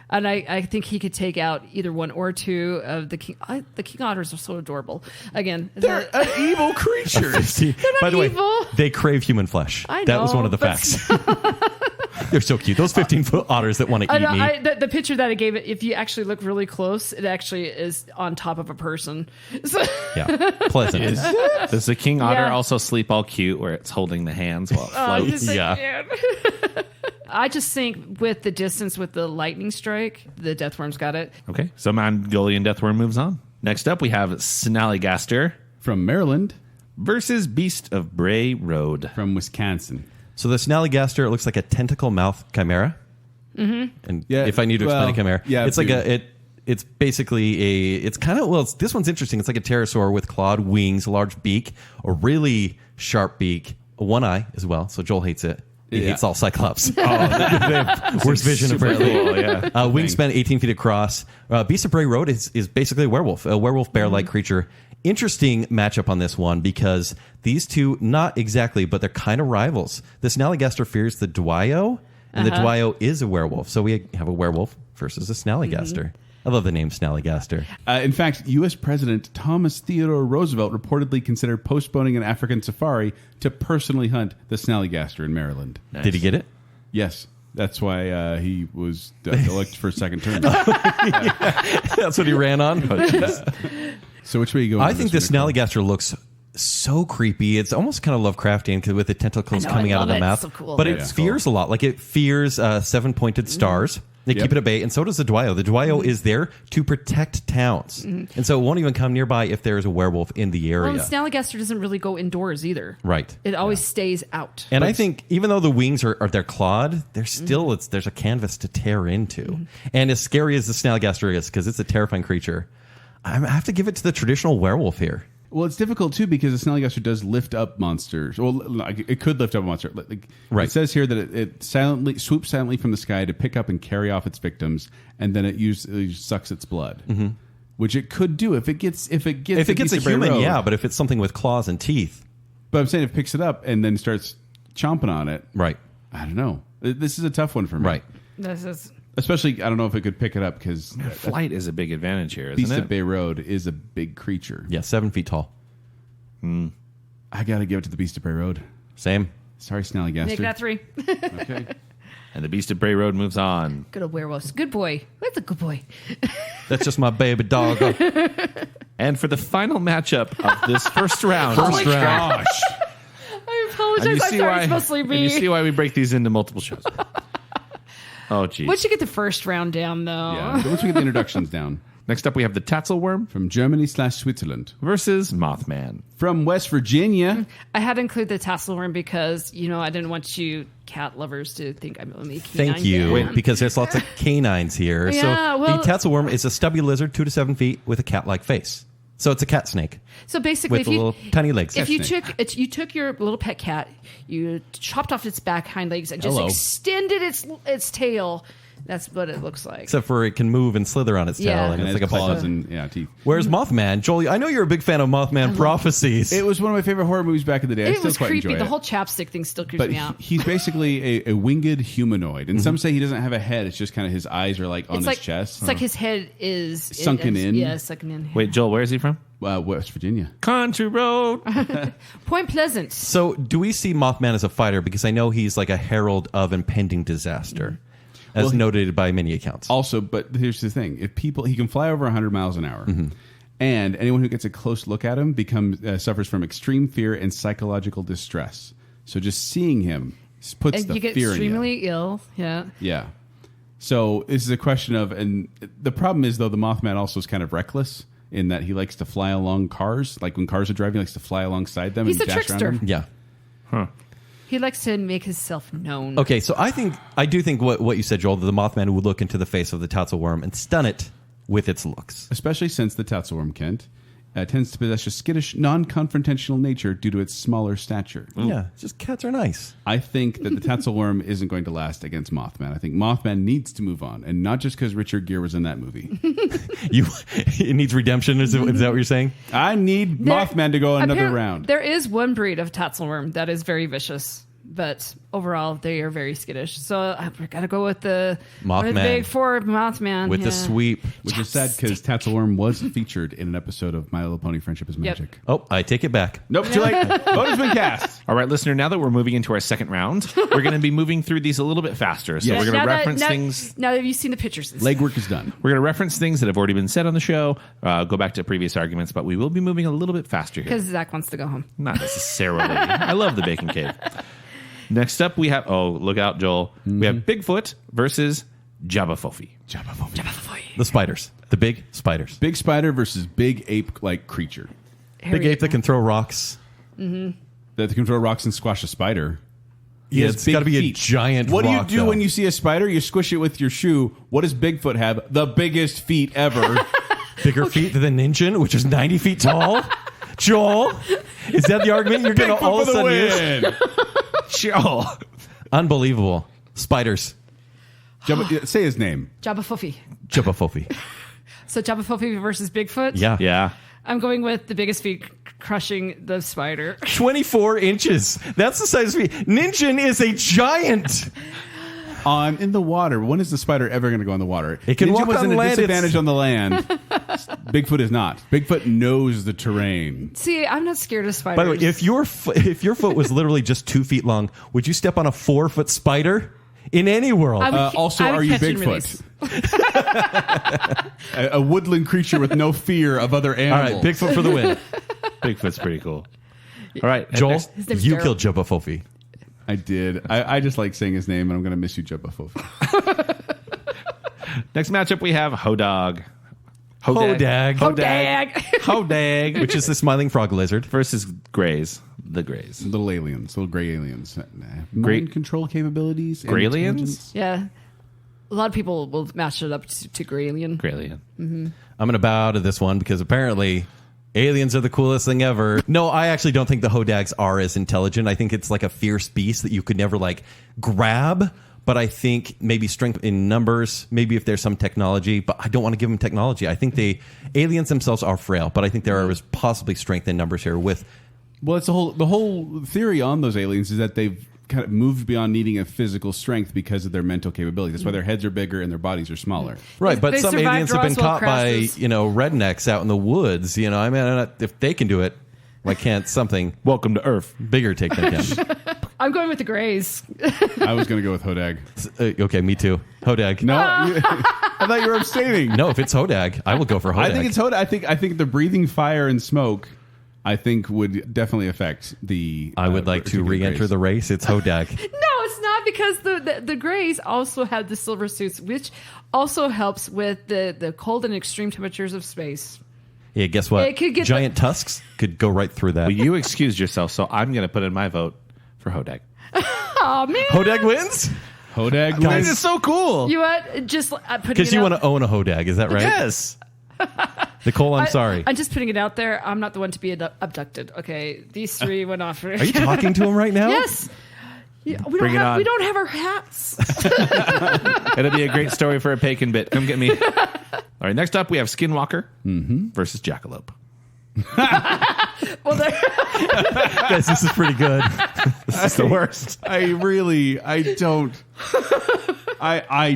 And I think he could take out either one or two of the king. The king otters are so adorable. Again, They're evil creatures. By the way, evil. they crave human flesh. I That was know, one of the but facts. They're so cute. Those 15-foot otters that want to eat me. the picture that I gave it, if you actually look really close, it actually is on top of a person. So, Yeah, pleasant. Does the king otter Yeah. also sleep all cute where it's holding the hands while it floats? just so Yeah. cute. I just think with the distance with the lightning strike, the deathworm's got it. Okay, so Mongolian deathworm moves on. Next up, we have Snallygaster From Maryland. versus Beast of Bray Road. From Wisconsin. So the Snallygaster, it looks like a tentacle mouth chimera. Mm-hmm. And Yeah, if I need to explain a chimera, yeah, it's like dude. it's basically it's kind of, this one's interesting. It's like a pterosaur with clawed wings, a large beak, a really sharp beak, one eye as well. So Joel hates it. He Yeah. hates all cyclops. They have worst vision apparently. Cool, yeah. Wingspan 18 feet across. Beast of Bray Road is basically a werewolf bear-like creature. Interesting matchup on this one because these two, not exactly, but they're kind of rivals. The Snallygaster fears the Dwyo, and the Dwyo is a werewolf. So we have a werewolf versus a Snallygaster. I love the name Snallygaster. In fact, U.S. President Thomas Theodore Roosevelt reportedly considered postponing an African safari to personally hunt the Snallygaster in Maryland. Nice. Did he get it? Yes. That's why he was elected for a second term. That's what he ran on? Oh, jeez. So which way are you going? I with think this the one, Nicole? Snallygaster looks so creepy. It's almost kind of Lovecraftian because with the tentacles I know, coming I out of the love it. mouth. It's so cool. But it Yeah. fears a lot. Like it fears 7-pointed stars. They Yep. keep it at bay, and so does the Dwyo. The Dwyo is there to protect towns, and so it won't even come nearby if there is a werewolf in the area. Well, and Snallygaster doesn't really go indoors either. Right. It always stays out. And I think even though the wings are they're clawed, they're still there's a canvas to tear into. And as scary as the Snallygaster is, because it's a terrifying creature, I have to give it to the traditional werewolf here. Well, it's difficult too because the Snallygaster does lift up monsters. Well, like, it could lift up a monster. Like, Right. It says here that it silently swoops silently from the sky to pick up and carry off its victims, and then it sucks its blood, which it could do if it gets If it gets a Beast of Bray human, Road. yeah, but if it's something with claws and teeth, But I'm saying if it picks it up and then starts chomping on it, right, I don't know. This is a tough one for me, right. This is Especially, I don't know if it could pick it up because Flight is a big advantage here, isn't Beast it? of Bay Road is a big creature. Yeah, 7 feet tall. I got to give it to the Beast of Bray Road. Same. Sorry, Snallygaster. make that 3. Okay. And the Beast of Bray Road moves on. Good old werewolves. Good boy. That's a good boy. That's just my baby dog. And for the final matchup of this first round. First round. Gosh. I apologize. I thought it was mostly me. and you see why we break these into multiple shows. Oh, geez. Once you get the first round down, though. Yeah. Once we get the introductions down. Next up, we have the Tatzelworm From Germany/Switzerland. versus Mothman. From West Virginia. I had to include the tasselworm because, I didn't want you cat lovers to think I'm only canine. Thank you, fan. because there's lots of canines here. Yeah, so well- the Tatzelworm is a stubby lizard, 2 to 7 feet, with a cat-like face. So it's a cat snake So basically, with if you little tiny legs. if you snake. took your little pet cat, you chopped off its back hind legs and just Hello. extended its tail That's what it looks like. Except for it can move and slither on its tail, Yeah. and And it's has like a claws python. and teeth. Whereas Mothman, Joel, I know you're a big fan of Mothman prophecies. It was one of my favorite horror movies back in the day. I It still was quite creepy. enjoy The it. whole chapstick thing still creeps But me out. he's basically a winged humanoid, and some say he doesn't have a head. It's just kind of his eyes are like on It's his like chest. It's like his head is Sunken in? Yeah, sunken in. Wait, Joel, where is he from? West Virginia. Country Road. Point Pleasant. So, do we see Mothman as a fighter? Because I know he's like a herald of impending disaster, as noted by many accounts. Also, but here's the thing: if people, he can fly over 100 miles an hour, and anyone who gets a close look at him suffers from extreme fear and psychological distress. So, just seeing him puts And the you get fear in you. extremely ill. Yeah. Yeah. So this is a question of, and the problem is though, the Mothman also is kind of reckless in that he likes to fly along cars. Like when cars are driving, he likes to fly alongside them. He's and a dash around trickster. them. Yeah. He likes to make himself known. Okay, so I do think what you said, Joel, that the Mothman would look into the face of the Tatzelworm and stun it with its looks. Especially since the Tatzelworm, Kent, tends to possess a skittish, non-confrontational nature due to its smaller stature. Yeah, it's just cats are nice. I think that the Tatzelworm isn't going to last against Mothman. I think Mothman needs to move on, and not just because Richard Gere was in that movie. It needs redemption. Is that what you're saying? I need Mothman to go another round. There is one breed of Tatzelworm that is very vicious, but overall they are very skittish. So I've got to go with the one of the Mothman. big four Mothman With the sweep. Which is sad because Tatzelworm was featured in an episode of My Little Pony Friendship is Yep. Magic. Oh, I take it back. Nope, too late. Vote has been cast. All right, listener, now that we're moving into our second round, we're going to be moving through these a little bit faster. So Yes. we're going to Now that- reference now- things. Now that you've seen the pictures, Legwork is done. We're going to reference things that have already been said on the show, go back to previous arguments, but we will be moving a little bit faster here. because Zach wants to go home. Not necessarily. I love the Bacon Cave. Next up, we have, look out, Joel. We have Bigfoot versus Jabba-Fofi. The spiders. The big spiders. Big spider versus big ape-like creature Big ape that can throw rocks. that can throw rocks and squash a spider. He Yeah, has it's big got to be feet. a giant What rock, do you do though. when you see a spider? You squish it with your shoe. What does Bigfoot have? The biggest feet ever. Bigger feet than Ninja, which is 90 feet tall? Joel? Is that the argument you're going to all of a for the sudden use? win. Joel. Unbelievable. Spiders. Say his name. Jabba-Fofi. Jabba-Fofi. So Jabba-Fofi versus Bigfoot. Yeah. Yeah. I'm going with the biggest feet crushing the spider. 24 inches. That's the size of feet. Ninja is a giant. In the water. When is the spider ever going to go in the water? It can Ninja walk was on in a land, disadvantage it's- on the land. Bigfoot is not. Bigfoot knows the terrain. See, I'm not scared of spiders. By the way, if your foot was literally just 2 feet long, would you step on a 4-foot spider in any world? I would Also, I would are you catch and Bigfoot? release. A woodland creature with no fear of other All animals. right, Bigfoot for the win. Bigfoot's pretty cool. All right. and Joel, next- His name's you Daryl. killed Jabba-Fofi. I did. I just like saying his name, and I'm going to miss you, Jabba-Fofi. Next matchup, we have Hodag. Hodag. Hodag. Hodag. Which is the smiling frog lizard. versus Greys. The Greys. Little aliens, little gray aliens. Great- Mind control capabilities. and Graylians? intelligence. Yeah. A lot of people will match it up to Graylian. Greylien. I'm going to bow to this one because apparently aliens are the coolest thing ever. No, I actually don't think the Hodags are as intelligent. I think it's like a fierce beast that you could never like grab. But I think maybe strength in numbers, maybe if there's some technology, but I don't want to give them technology. I think aliens themselves are frail, but I think there is possibly strength in numbers here with. Well, it's the whole theory on those aliens is that they've kind of moved beyond needing a physical strength because of their mental capabilities. That's why their heads are bigger and their bodies are smaller. Right, but They some survived aliens have been Roswell caught by, crashes. rednecks out in the woods. I mean, if they can do it, why can't something Welcome to Earth. bigger take them down? I'm going with the Greys. I was going to go with Hodag. Okay, me too. Hodag. No, I thought you were abstaining. No, if it's Hodag, I will go for Hodag. I think it's Hodag. I think the breathing fire and smoke, I think would definitely affect the. I would like to particular re-enter race. the race. It's Hodag. No, it's not because the Greys also have the silver suits, which also helps with the cold and extreme temperatures of space. Yeah, guess what? It could get Giant tusks could go right through that. Well, you excused yourself, so I'm going to put in my vote for Hodag. Oh man, Hodag wins? Hodag Guys, wins. It's so cool. you what? Just putting Because it you out- want to own a Hodag, is that right? Yes. Nicole, I'm sorry. I'm just putting it out there. I'm not the one to be abducted. Okay, these three went off. Are you talking to him right now? Yes. Yeah, Bring it on. We don't have our hats. It'll be a great story for a Pagan bit. Come get me. All right, next up we have Skinwalker versus Jackalope. Well, Guys, this is pretty good. This is the worst. I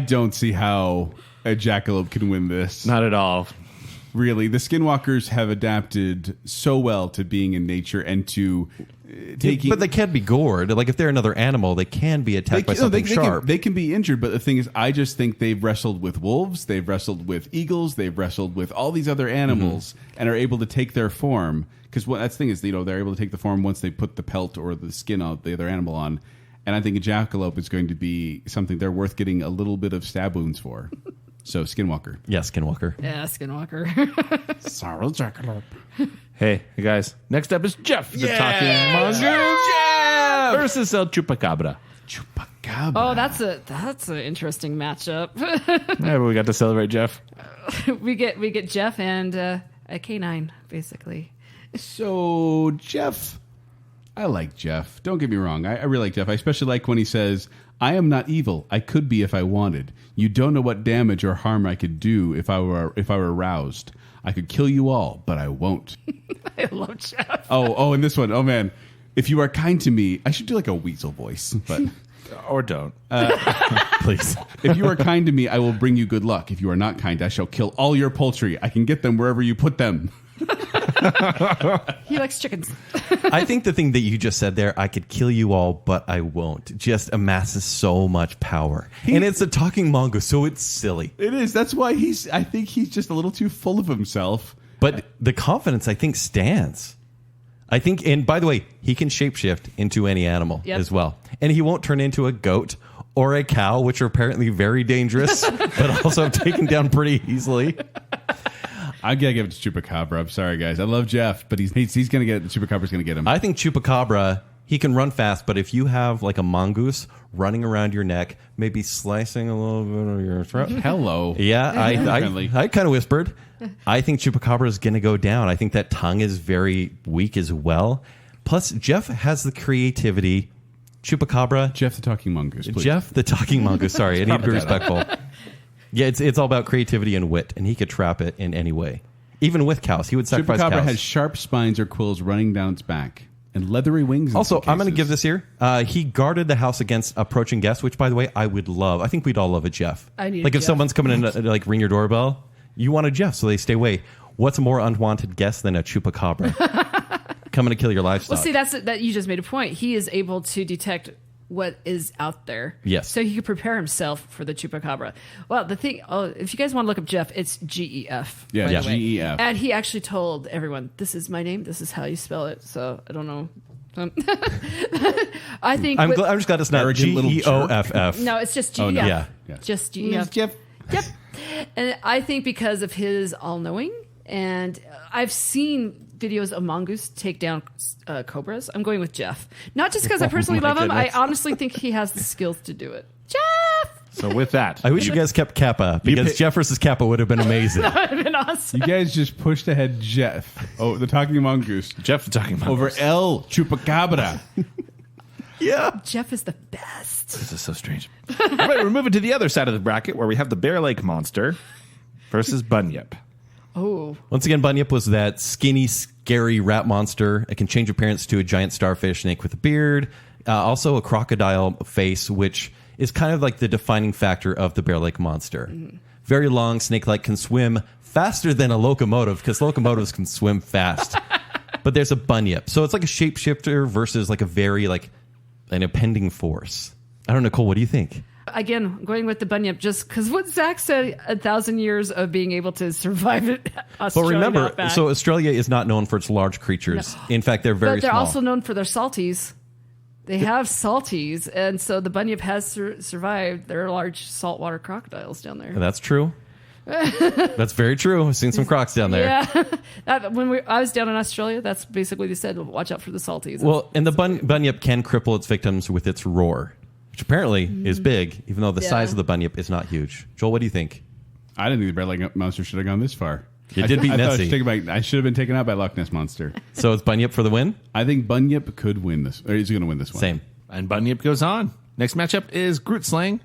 don't see how a jackalope can win this. Not at all. Really, the skinwalkers have adapted so well to being in nature and to taking. But they can be gored. Like if they're another animal, they can be attacked by something sharp. They can be injured, but the thing is, I just think they've wrestled with wolves, they've wrestled with eagles, they've wrestled with all these other animals, and are able to take their form. Because that's the thing is, they're able to take the form once they put the pelt or the skin of the other animal on. And I think a jackalope is going to be something they're worth getting a little bit of stab wounds for. So, Skinwalker. Yeah, Skinwalker. yeah, Skinwalker. Sorry, jackalope. Hey guys. Next up is Gef the Talking Mongoose versus El Chupacabra. Chupacabra. Oh, that's an interesting matchup. Yeah, we got to celebrate Gef. we get Gef and a canine, basically. So, Gef. I like Gef. Don't get me wrong. I really like Gef. I especially like when he says, I am not evil. I could be if I wanted. You don't know what damage or harm I could do if I were aroused. I could kill you all, but I won't. I love Gef. Oh, and this one. Oh, man. If you are kind to me, I should do like a weasel voice, but Or don't. Please. if you are kind to me, I will bring you good luck. If you are not kind, I shall kill all your poultry. I can get them wherever you put them. He likes chickens. I think the thing that you just said there, I could kill you all, but I won't, just amasses so much power. And it's a talking mongoose, so it's silly. It is. That's why I think he's just a little too full of himself. But the confidence, I think, stands. I think, and by the way, he can shapeshift into any animal as well. And he won't turn into a goat or a cow, which are apparently very dangerous, but also taken down pretty easily. I gotta give it to Chupacabra. I'm sorry, guys. I love Gef, but he's gonna get it. Chupacabra's gonna get him. I think Chupacabra, he can run fast, but if you have like a mongoose running around your neck, maybe slicing a little bit of your throat. Hello. Yeah, I kind of whispered. I think Chupacabra is going to go down. I think that tongue is very weak as well. Plus, Gef has the creativity. Chupacabra. Gef the Talking Mongoose, please. Gef the Talking Mongoose. Sorry, I need to be respectful. Yeah, it's all about creativity and wit, and he could trap it in any way. Even with cows, he would sacrifice Chupacabra cows. has sharp spines or quills running down its back and leathery wings. Also, I'm going to give this here. He guarded the house against approaching guests, which, by the way, I would love. I think we'd all love a Gef. I need like a if Gef. someone's coming in to like ring your doorbell, you want a Gef, so they stay away. What's a more unwanted guest than a Chupacabra coming to kill your livestock? Well, see, that you just made a point. He is able to detect what is out there. Yes. So he could prepare himself for the Chupacabra. Well, the thing, if you guys want to look up Gef, it's GEF. Yeah, by the way. GEF. And he actually told everyone, this is my name, this is how you spell it. So I don't know. I think I'm just glad it's not Arrogant little GEOFF. no, it's just GEF. Oh, no. Yeah. Just GEF. Gef. Yep. And I think because of his all-knowing, and I've seen videos of mongoose take down cobras. I'm going with Gef. Not just because I personally love him. I honestly think he has the skills to do it. Gef! So with that, I wish you guys kept Kappa, because Gef versus Kappa would have been amazing. That would have been awesome. You guys just pushed ahead Gef. Oh, the Talking Mongoose. Gef the Talking Mongoose. Over El Chupacabra. Yeah. Gef is the best. This is so strange. All right, we're moving to the other side of the bracket where we have the Bear Lake Monster versus Bunyip. Oh. Once again, Bunyip was that skinny, scary rat monster. It can change appearance to a giant starfish snake with a beard. Also a crocodile face, which is kind of like the defining factor of the Bear Lake Monster. Mm-hmm. Very long, snake-like, can swim faster than a locomotive, because locomotives can swim fast. But there's a Bunyip. So it's like a shapeshifter versus like a very like an impending force. I don't know, Nicole, what do you think? Again, I'm going with the Bunyip just because what Zach said, 1,000 years of being able to survive it. But remember, so Australia is not known for its large creatures. No. In fact, they're very But they're small. also known for their salties. They have salties, and so the Bunyip has survived. There are large saltwater crocodiles down there. That's true. That's very true. I've seen some crocs down there. Yeah. When I was down in Australia, that's basically they said, watch out for the salties. Well, and the Bunyip can cripple its victims with its roar, which apparently is big, even though the size of the Bunyip is not huge. Joel, what do you think? I didn't think the Bear Lake Monster should have gone this far. It did beat Nessie. I should have been taken out by Loch Ness Monster. So it's Bunyip for the win? I think Bunyip could win this. Or he's going to win this one. Same. And Bunyip goes on. Next matchup is Groot Slang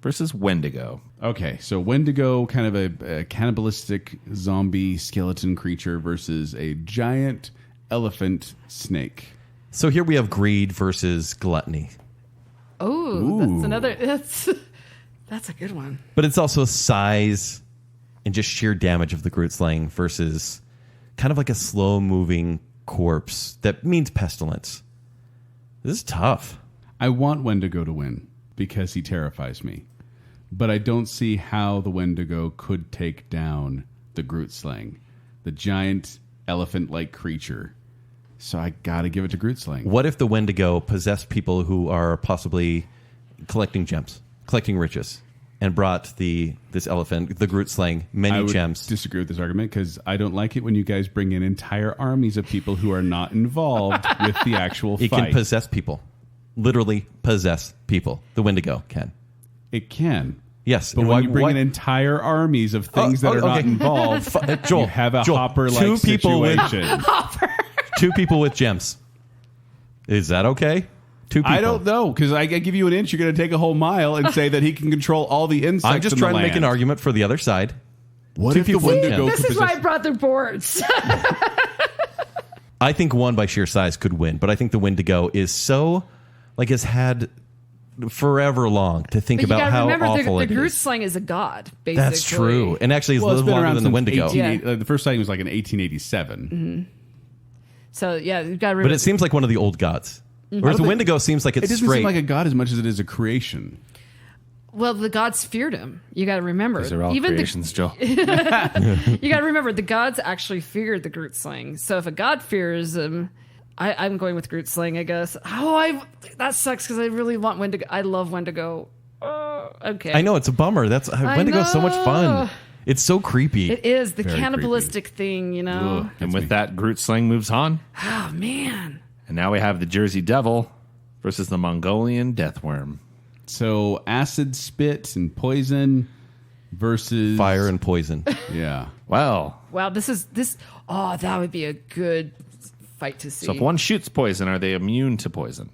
versus Wendigo. Okay, so Wendigo, kind of a cannibalistic zombie skeleton creature versus a giant elephant snake. So here we have greed versus gluttony. Oh, that's another. That's a good one. But it's also size and just sheer damage of the Groot Slang versus kind of like a slow-moving corpse that means pestilence. This is tough. I want Wendigo to win because he terrifies me. But I don't see how the Wendigo could take down the Groot Slang, the giant elephant-like creature. So I got to give it to Groot Slang. What if the Wendigo possessed people who are possibly collecting gems, collecting riches, and brought this elephant, the Groot Slang, many gems? I would disagree with this argument because I don't like it when you guys bring in entire armies of people who are not involved with the actual fight. It can possess people. Literally possess people. The Wendigo can. It can. Yes. But when you bring in entire armies of things that are not involved, Joel, you have a Joel, Hopper-like situation. Two people with gems. Is that okay? Two people. I don't know, because I give you an inch, you're going to take a whole mile and say that he can control all the insects. I'm just trying to make an argument for the other side. What if the Wendigo This is why I brought the boards. I think one by sheer size could win, but I think the Wendigo is so, has had forever long to think about how awful the it is. The Groot Slang is a god, basically. That's true. And actually it's lived been longer around than the Wendigo. The first sighting was like in 1887. Mm-hmm. So, yeah, you've got to remember. But it seems like one of the old gods. Whereas the Wendigo seems like it's straight. It doesn't straight. seem like a god as much as it is a creation. Well, the gods feared him. You got to remember. These are all creations, Joe. You got to remember, the gods actually feared the Groot Slang. So if a god fears him, I'm going with Groot Slang, I guess. That sucks because I really want Wendigo. I love Wendigo. Okay. I know, it's a bummer. Wendigo's so much fun. It's so creepy. It is the cannibalistic thing, you know. Ugh, and with that, Groot Slang moves on. Oh man! And now we have the Jersey Devil versus the Mongolian Deathworm. So acid, spit, and poison versus fire and poison. Yeah. Wow. This. Oh, that would be a good fight to see. So if one shoots poison, are they immune to poison?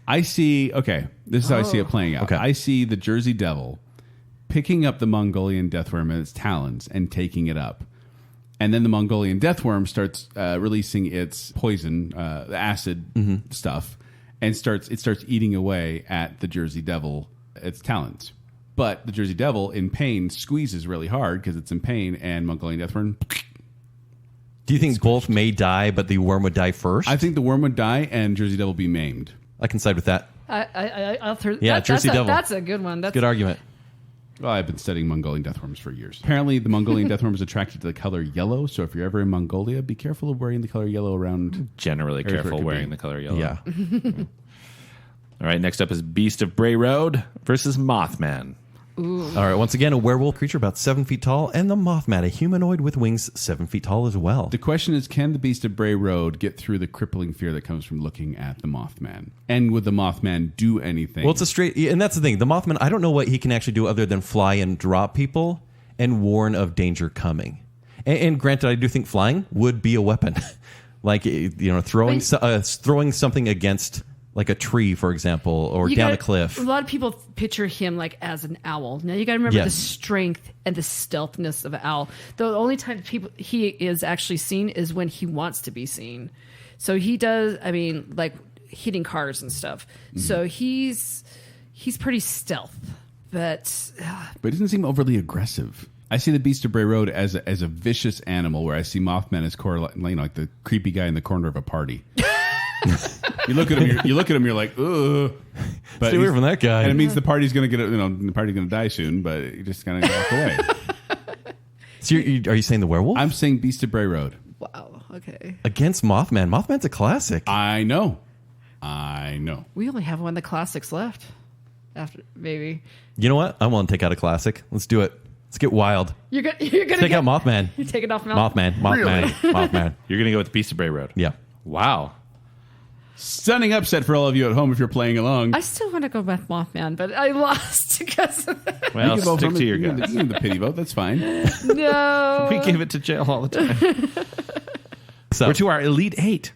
I see. Okay, this is how I see it playing out. Okay. I see the Jersey Devil picking up the Mongolian Deathworm in its talons and taking it up. And then the Mongolian Deathworm starts releasing its poison, the acid stuff, and starts eating away at the Jersey Devil, its talons. But the Jersey Devil, in pain, squeezes really hard because it's in pain, and Mongolian Deathworm. Do you think both may die, but the worm would die first? I think the worm would die and Jersey Devil be maimed. I can side with that. I'll throw. Yeah, Jersey Devil. That's a good one. That's good argument. Well, I've been studying Mongolian deathworms for years. Apparently, the Mongolian deathworm is attracted to the color yellow. So if you're ever in Mongolia, be careful of wearing the color yellow around. Generally careful wearing the color yellow. Yeah. All right, next up is Beast of Bray Road versus Mothman. Ooh. All right, once again, a werewolf creature about 7 feet tall, and the Mothman, a humanoid with wings 7 feet tall as well. The question is, can the Beast of Bray Road get through the crippling fear that comes from looking at the Mothman? And would the Mothman do anything? Well, it's a straight, and that's the thing. The Mothman, I don't know what he can actually do other than fly and drop people and warn of danger coming. And granted, I do think flying would be a weapon. Throwing something against like a tree, for example, or down a cliff. A lot of people picture him like as an owl. Now you got to remember the strength and the stealthiness of an owl. The only time he is actually seen is when he wants to be seen. So he does. I mean, like hitting cars and stuff. Mm-hmm. So he's pretty stealth, but he doesn't seem overly aggressive. I see the Beast of Bray Road as a vicious animal, where I see Mothman as like the creepy guy in the corner of a party. You look at him. You're like, ugh. But stay away from that guy. And it means the party's going to the party's going to die soon. But you just kind of walk away. So are you saying the werewolf? I'm saying Beast of Bray Road. wow. Okay. Against Mothman. Mothman's a classic. I know. We only have one of the classics left. After maybe. You know what? I want to take out a classic. Let's do it. Let's get wild. You're gonna take out Mothman. You're taking off Mothman. Really? Mothman. You're going to go with Beast of Bray Road. Yeah. Wow. Stunning upset for all of you at home if you're playing along. I still want to go with Mothman, but I lost because of that. Well, stick to your guns. guns. You can the pity vote. That's fine. No. We give it to jail all the time. So we're to our Elite Eight.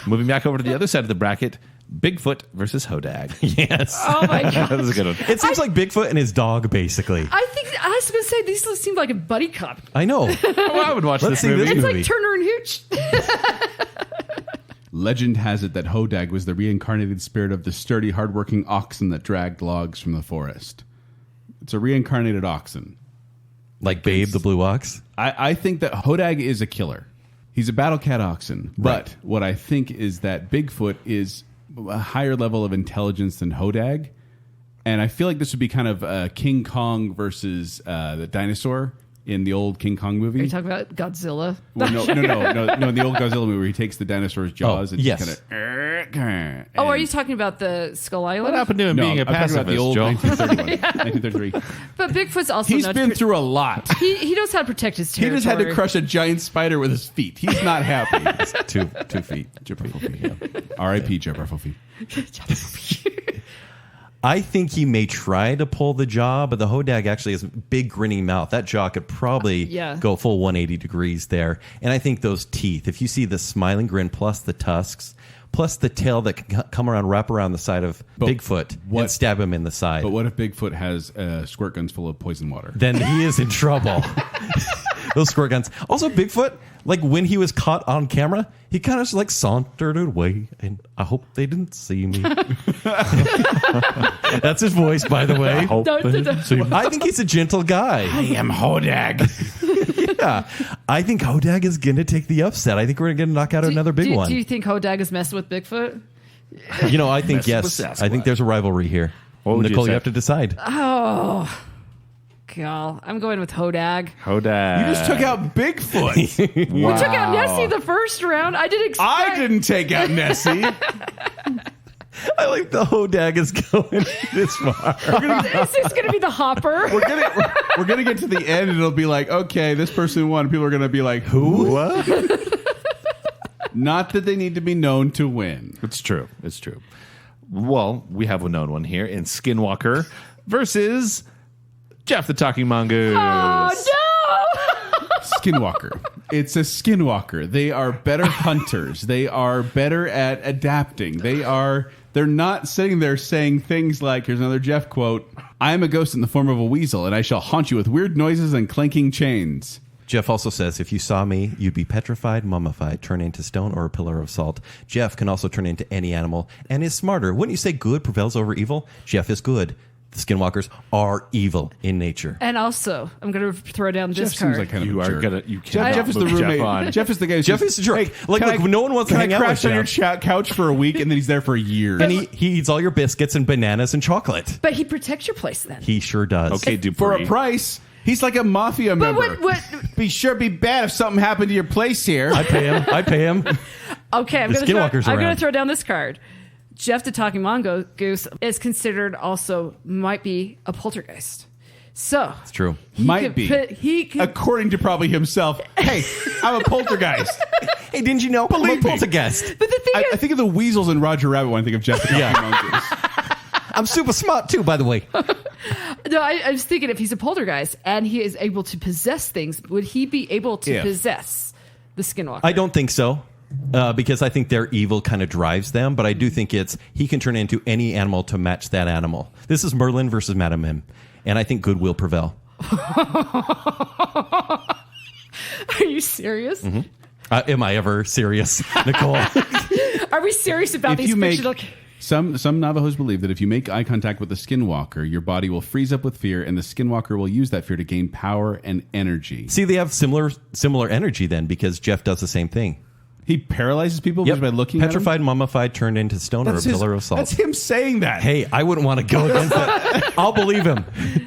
Moving back over to the other side of the bracket, Bigfoot versus Hodag. Yes. Oh my god. That was a good one. It seems like Bigfoot and his dog, basically. I was going to say these seem like a buddy cop. I know. Well, I would watch Let's this see movie. this It's movie. like Turner and Hooch. Legend has it that Hodag was the reincarnated spirit of the sturdy, hardworking oxen that dragged logs from the forest. It's a reincarnated oxen. Like Babe the Blue Ox. I think that Hodag is a killer. He's a battle cat oxen. But what I think is that Bigfoot is a higher level of intelligence than Hodag. And I feel like this would be kind of King Kong versus the dinosaur in the old King Kong movie. Are you talking about Godzilla? Well, no. In the old Godzilla movie where he takes the dinosaur's jaws and yes. just kind of... Oh, are you talking about the Skull Island? What happened to him being a I'm talking about pacifist, the old Joel? 1933. But Bigfoot's also He's known been to through a lot. He knows how to protect his He territory. just had to crush a giant spider with his feet. He's not happy. 2 feet. R.I.P. Joe Barfel. I think he may try to pull the jaw, but the Hodag actually has a big grinning mouth. That jaw could probably go full 180 degrees there. And I think those teeth, if you see the smiling grin plus the tusks, plus the tail that can come around, wrap around the side of Bigfoot and stab him in the side. But what if Bigfoot has squirt guns full of poison water? Then he is in trouble. Those squirt guns. Also, Bigfoot, like when he was caught on camera, he kind of just like sauntered away, and I hope they didn't see me. That's his voice, by the way. I think he's a gentle guy. I am Hodag. Yeah, I think Hodag is going to take the upset. I think we're going to knock out another big one. Do you think Hodag is messing with Bigfoot? You know, I think Messing with yes. Sasquatch. I think there's a rivalry here. What would you Nicole, say? you have to decide. Oh, God. I'm going with Hodag. Hodag. You just took out Bigfoot. We took out Nessie the first round. I didn't expect... I didn't take out Nessie. I like the Hodag is going this far. This is going to be the hopper. We're gonna get to the end, and it'll be like, okay, this person won. People are gonna be like, who? What? Not that they need to be known to win. It's true. It's true. Well, we have a known one here in Skinwalker versus Gef the Talking Mongoose. Oh, no! Skinwalker. It's a skinwalker. They are better hunters. They are better at adapting. They're not sitting there saying things like, here's another Gef quote, I am a ghost in the form of a weasel, and I shall haunt you with weird noises and clanking chains. Gef also says, if you saw me, you'd be petrified, mummified, turn into stone or a pillar of salt. Gef can also turn into any animal and is smarter. Wouldn't you say good prevails over evil? Gef is good. The skinwalkers are evil in nature. And also, I'm going to throw down this Gef card. seems like kind of You a are jerk. gonna. You cannot Jeff is the move roommate. Gef on. Jeff is the guy. Who's Jeff just, is a jerk. Hey, Like, can look, no one wants to can hang I out with crash on your Jeff. couch for a week, and then he's there for a year. And he eats all your biscuits and bananas and chocolate. But he protects your place then. He sure does. Okay, Dupree. for a price. He's like a mafia member. what- Be sure be bad if something happened to your place here. I pay him. Okay, I'm The going skinwalkers to around. throw down this card. Gef the Talking Mongoose is considered also might be a poltergeist. So It's true. Might be. He could, According to probably himself. Hey, I'm a poltergeist. Hey, didn't you know? Believe I'm a me. poltergeist. but the thing I is, think of the weasels in Roger Rabbit when I think of Gef the Talking Mongoose. I'm super smart too, by the way. no, I was thinking if he's a poltergeist and he is able to possess things, would he be able to If. possess the skinwalker? I don't think so. Because I think their evil kind of drives them, but I do think he can turn into any animal to match that animal. This is Merlin versus Madame Mim, and I think good will prevail. Are you serious? Mm-hmm. Am I ever serious, Nicole? Are we serious about If these you make fictional? some Navajos believe that if you make eye contact with the skinwalker, your body will freeze up with fear, and the skinwalker will use that fear to gain power and energy. See, they have similar energy then, because Gef does the same thing. He paralyzes people just by looking Petrified, mummified, turned into stone at or him. a pillar of salt. That's him saying that. Hey, I wouldn't want to go against that. I'll believe him.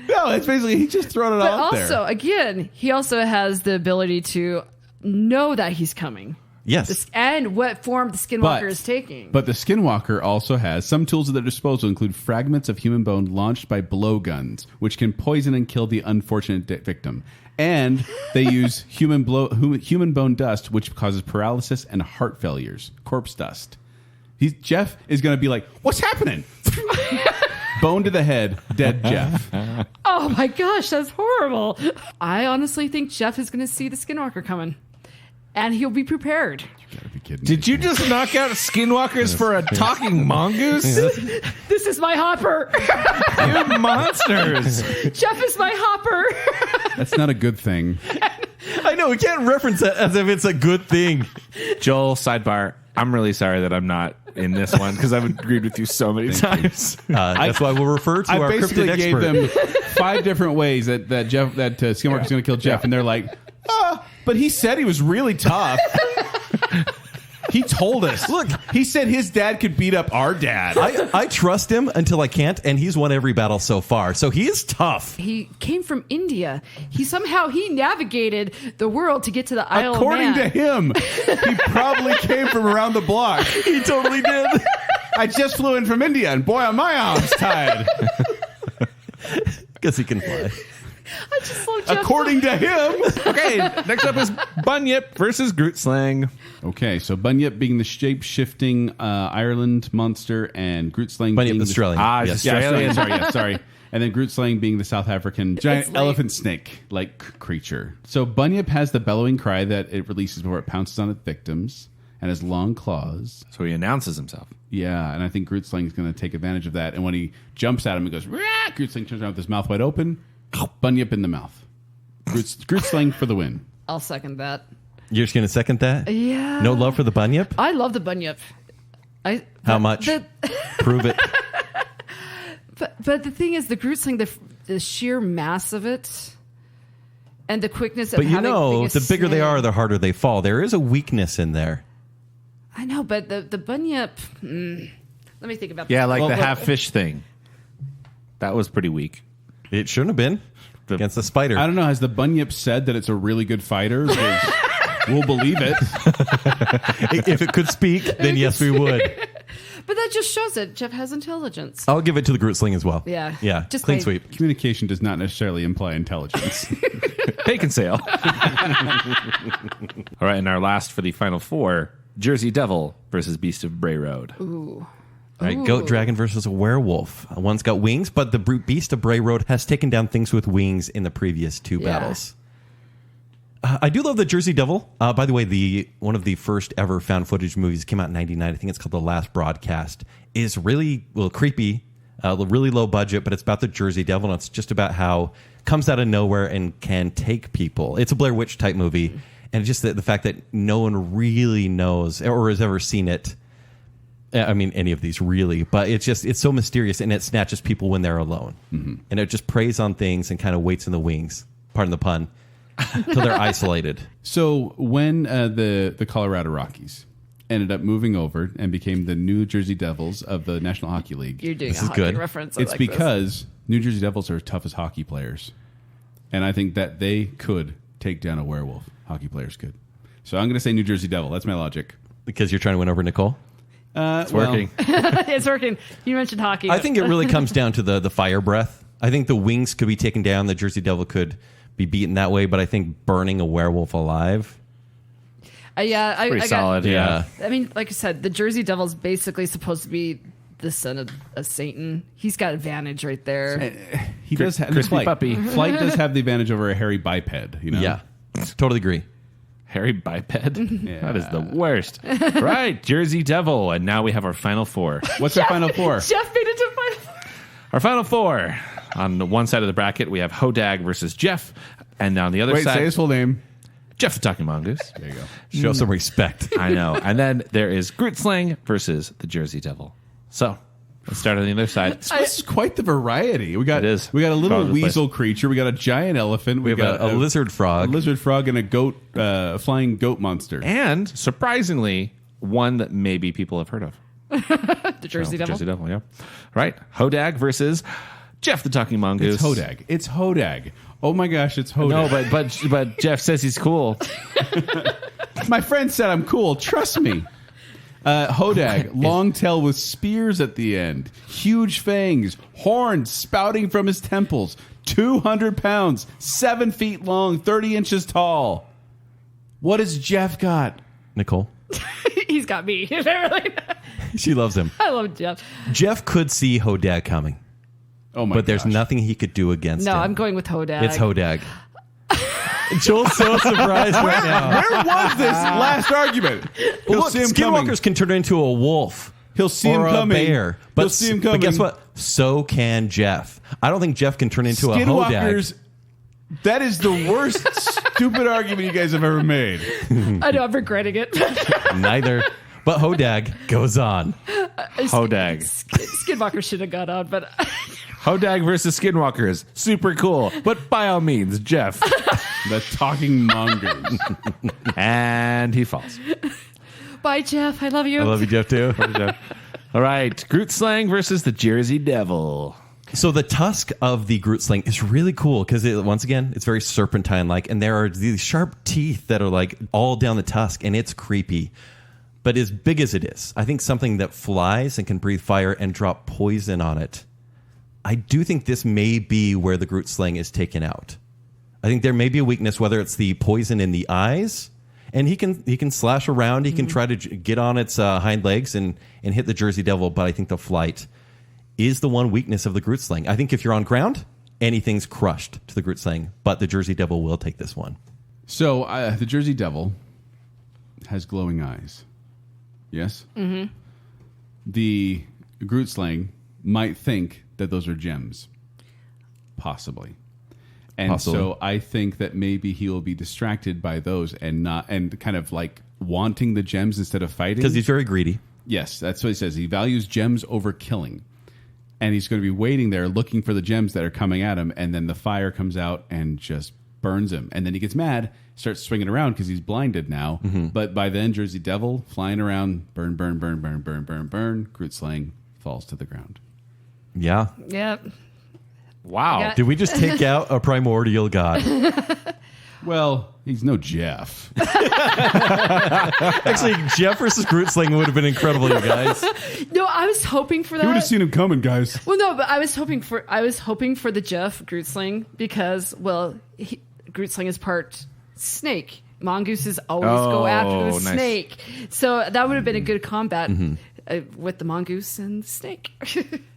No, it's basically he just thrown it But out there. also, again, he also has the ability to know that he's coming. Yes. And what form the skinwalker is taking. But the skinwalker also has some tools at their disposal, include fragments of human bone launched by blowguns, which can poison and kill the unfortunate victim. And they use human bone dust, which causes paralysis and heart failures. Corpse dust. Gef is going to be like, what's happening? Bone to the head, dead Gef. Oh my gosh, that's horrible. I honestly think Gef is going to see the skinwalker coming. And he'll be prepared. Gotta be kidding Did you just knock out skinwalkers for a talking mongoose? This is my hopper. You monsters. Gef is my hopper. That's not a good thing. I know, we can't reference that as if it's a good thing. Joel, sidebar. I'm really sorry that I'm not in this one because I've agreed with you so many times. That's why we'll refer to I our basically cryptid gave expert. them 5 different ways that Skinwalker's going to kill Gef, and they're like, but he said he was really tough. He told us. Look, he said his dad could beat up our dad. I trust him until I can't, and he's won every battle so far. So he is tough. He came from India. He navigated the world to get to the Isle According of to Man. him, he probably came from around the block. He totally did. I just flew in from India, and boy, are my arms tired. Because he can fly. I just love Gef. According to him. Okay, next up is Bunyip versus Grootslang. Okay, so Bunyip being the shape-shifting Ireland monster, and Grootslang Bunyip being Australian. Yes. Yeah, Australian. sorry. And then Grootslang being the South African giant elephant snake-like creature. So Bunyip has the bellowing cry that it releases before it pounces on its victims, and has long claws. So he announces himself. Yeah, and I think Grootslang is going to take advantage of that. And when he jumps at him, he goes, "Rah!" Grootslang turns around with his mouth wide open. Bunyip in the mouth. Grootslang for the win. I'll second that. You're just going to second that? Yeah. No love for the bunyip? I love the bunyip. How much? Prove it. But the thing is, the Grootslang, the sheer mass of it, and the quickness of But you having know, being a the bigger they snake. are, the harder they fall. There is a weakness in there. I know, but the bunyip. Let me think about that. Yeah, like the half fish thing. That was pretty weak. It shouldn't have been against the spider. I don't know. Has the Bunyip said that it's a really good fighter? We'll believe it. If it could speak, then yes, we would. But that just shows it. Gef has intelligence. I'll give it to the Grootslang as well. Yeah. Yeah. Just clean wait. sweep. Communication does not necessarily imply intelligence. Baconsale. All right, and our last for the final 4, Jersey Devil versus Beast of Bray Road. Ooh. Right, goat dragon versus a werewolf. One's got wings, but the beast of Bray Road has taken down things with wings in the previous 2 battles. I do love the Jersey Devil. By the way, one of the first ever found footage movies came out in '99. I think it's called The Last Broadcast. Is really creepy, really low budget, but it's about the Jersey Devil, and it's just about how it comes out of nowhere and can take people. It's a Blair Witch type movie, and just the fact that no one really knows or has ever seen it. I mean, any of these really, but it's so mysterious, and it snatches people when they're alone. Mm-hmm. And it just preys on things and kind of waits in the wings, pardon the pun, until they're isolated. So when the Colorado Rockies ended up moving over and became the New Jersey Devils of the National Hockey League, You're doing This a is hockey good. reference. I it's like because New Jersey Devils are as tough as hockey players. And I think that they could take down a werewolf. Hockey players could. So I'm going to say New Jersey Devil. That's my logic. Because you're trying to win over Nicole? It's working. this. It's working. You mentioned hockey. I think it really comes down to the fire breath. I think the wings could be taken down. The Jersey Devil could be beaten that way, but I think burning a werewolf alive. Yeah, I Pretty got, solid, yeah. I mean, like I said, the Jersey Devil's basically supposed to be the son of Satan. He's got advantage right there. He does have crispy Flight. puppy. Flight does have the advantage over a hairy biped. You know? Yeah, totally agree. Hairy biped. That is the worst. Right, Jersey Devil. And now we have our final 4. What's our final 4? Gef made it to final four. Our final 4. On the one side of the bracket, we have Hodag versus Gef. And on the other Wait, side, say his full name. Gef the Talking Mongoose. There you go. Show some respect. I know. And then there is Grootslang versus the Jersey Devil. So let's start on the other side. This is quite the variety. We got It is. We got a All little over the place. weasel creature. We got a giant elephant. We have got a lizard a frog. lizard frog, and a goat, flying goat monster. And surprisingly, one that maybe people have heard of. The Jersey Devil. Jersey Devil, yeah. Right. Hodag versus Gef the Talking Mongoose. It's Hodag. It's Hodag. Oh my gosh, it's Hodag. No, but Gef says he's cool. My friend said I'm cool. Trust me. Hodag, long tail with spears at the end, huge fangs, horns spouting from his temples, 200 pounds, 7 feet long, 30 inches tall. What has Gef got? Nicole? He's got me. She loves him. I love Gef. Jeff could see Hodag coming, Oh my but there's gosh. nothing he could do against No, him. I'm going with Hodag. It's Hodag. Joel's so surprised right now. Where was this last argument? Well, look, skinwalkers can turn into a wolf. He'll see him or coming. A bear. But, He'll see him coming. But guess what? So can Gef. I don't think Gef can turn into a hodag. That is the worst stupid argument you guys have ever made. I know, I'm regretting it. Neither. But hodag goes on. Hodag. Skinwalker should have got on, but Hodag versus Skinwalkers. Super cool. But by all means, Gef. The talking mongoose. And he falls. bye, Gef. I love you. I love you, Gef, too. All right. Groot Slang versus the Jersey Devil. So the tusk of the Groot Slang is really cool because, once again, it's very serpentine-like, and there are these sharp teeth that are like all down the tusk, and it's creepy. But as big as it is, I think something that flies and can breathe fire and drop poison on it, I do think this may be where the Groot Slang is taken out. I think there may be a weakness, whether it's the poison in the eyes, and he can slash around, he can try to get on its hind legs and hit the Jersey Devil, but I think the flight is the one weakness of the Groot Slang. I think if you're on ground, anything's crushed to the Groot Slang, but the Jersey Devil will take this one. So the Jersey Devil has glowing eyes. Yes? Mm-hmm. The Groot Slang might think that those are gems. Possibly. And so I think that maybe he will be distracted by those and kind of like wanting the gems instead of fighting. Because he's very greedy. Yes, that's what he says. He values gems over killing. And he's going to be waiting there looking for the gems that are coming at him, and then the fire comes out and just burns him. And then he gets mad, starts swinging around because he's blinded now. Mm-hmm. But by then, Jersey Devil flying around, burn, burn, burn, burn, burn, burn, burn. Groot Slang falls to the ground. Yeah. Yep. Wow. Did we just take out a primordial god? Well, he's no Gef. Actually, Gef versus Groot Slang would have been incredible, you guys. No, I was hoping for that. You would have seen him coming, guys. Well, no, but I was hoping for the Gef Groot Slang because, well, Groot Slang is part snake. Mongooses always go after the snake, so that would have been a good combat with the mongoose and the snake.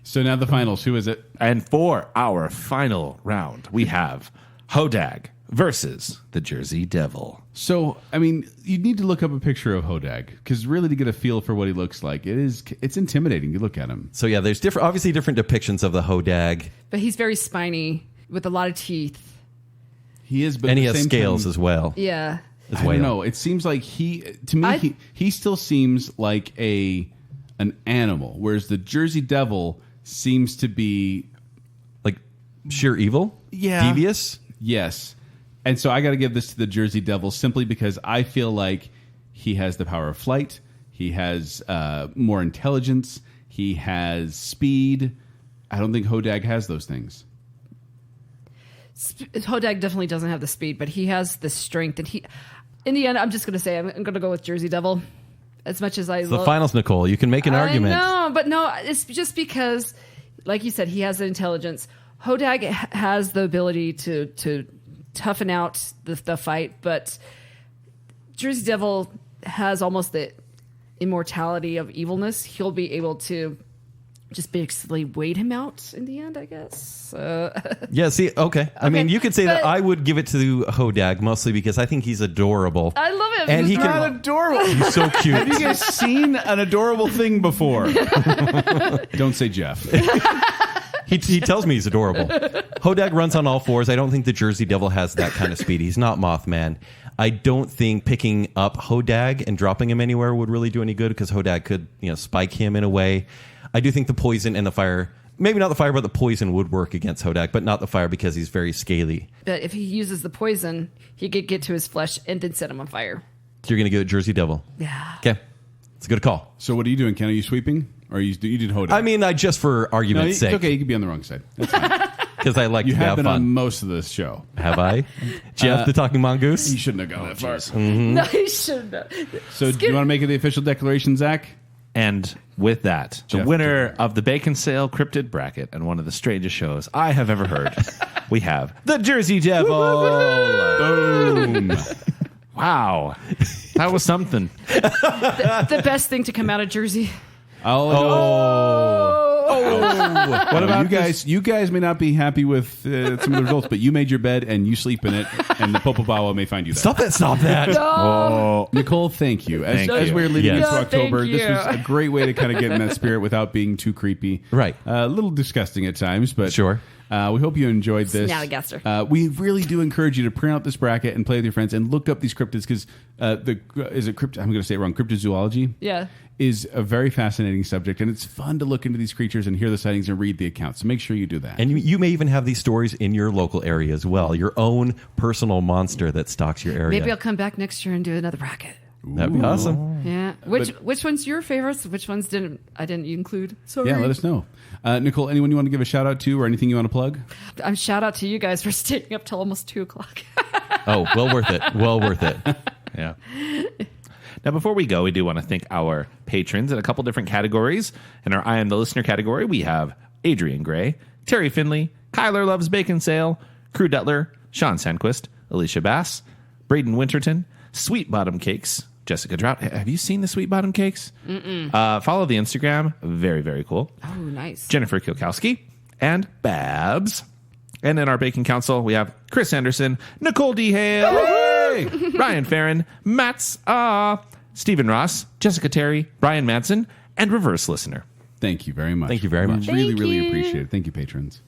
So now the finals. Who is it? And for our final round, we have Hodag versus the Jersey Devil. So, I mean, you need to look up a picture of Hodag because really to get a feel for what he looks like, it's intimidating. You look at him. So yeah, there's obviously different depictions of the Hodag. But he's very spiny with a lot of teeth. He is, but and he has scales as well. Yeah. I don't know. It seems like he still seems like an animal, whereas the Jersey Devil seems to be like sheer evil. Yeah. Devious. Yes. And so I got to give this to the Jersey Devil simply because I feel like he has the power of flight. He has more intelligence. He has speed. I don't think Hodag has those things. Hodag definitely doesn't have the speed, but he has the strength. And in the end, I'm just going to say I'm going to go with Jersey Devil. As much as I the finals, Nicole. You can make an argument. No, but no, it's just because, like you said, he has the intelligence. Hodag has the ability to toughen out the fight, but Jersey Devil has almost the immortality of evilness. He'll be able to just basically wait him out in the end, I guess. Yeah, see, okay. I mean, you could say that I would give it to Hodag mostly because I think he's adorable. I love him. And he's not adorable. He's so cute. Have you guys seen an adorable thing before? Don't say Gef. He tells me he's adorable. Hodag runs on all fours. I don't think the Jersey Devil has that kind of speed. He's not Mothman. I don't think picking up Hodag and dropping him anywhere would really do any good because Hodag could, spike him in a way. I do think the poison and the fire, maybe not the fire, but the poison would work against Hodag, but not the fire because he's very scaly. But if he uses the poison, he could get to his flesh and then set him on fire. So you're going to go Jersey Devil. Yeah. Okay. It's a good call. So what are you doing, Ken? Are you sweeping? Or you did Hodag? I mean, just for argument's sake. It's okay. You could be on the wrong side. That's fine. Because I like you to have have been fun. on most of this show. Have I? Gef the Talking Mongoose? You shouldn't have gone that far. No, he shouldn't have. So do you want to make it the official declaration, Zach? And with that, the Gef winner of the Baconsale Cryptid Bracket and one of the strangest shows I have ever heard, we have the Jersey Devil. Boom. Wow. That was something. The best thing to come out of Jersey. Oh, What about you guys? You guys may not be happy with some of the results, but you made your bed and you sleep in it, and the Popobawa may find you there. Stop that. Oh, Nicole, thank you. As we're leading into October, this was a great way to kind of get in that spirit without being too creepy. Right. A little disgusting at times, but sure. We hope you enjoyed this. We really do encourage you to print out this bracket and play with your friends and look up these cryptids because I'm going to say it wrong. Cryptozoology. Yeah. Is a very fascinating subject, and it's fun to look into these creatures and hear the sightings and read the accounts. So make sure you do that. And you may even have these stories in your local area as well. Your own personal monster that stalks your area. Maybe I'll come back next year and do another bracket. That'd be awesome. Yeah. Which one's your favorites? Which ones I didn't include? Sorry. Yeah, let us know. Nicole, anyone you want to give a shout out to or anything you want to plug? Shout out to you guys for staying up till almost 2:00. Oh, well worth it. Well worth it. Yeah. Now, before we go, we do want to thank our patrons in a couple different categories. In our I Am the Listener category, we have Adrian Gray, Terry Finley, Kyler Loves Baconsale, Crew Dutler, Sean Sandquist, Alicia Bass, Braden Winterton, Sweet Bottom Cakes, Jessica Trout. Have you seen the Sweet Bottom Cakes? Follow the Instagram. Very, very cool. Oh, nice. Jennifer Kielkowski and Babs. And in our Bacon Council, we have Chris Anderson, Nicole D. Hale, Ryan Farron, Mats, Stephen Ross, Jessica Terry, Brian Madsen, and Reverse Listener. Thank you very much. Thank you very much. Really, really appreciate it. Thank you, patrons.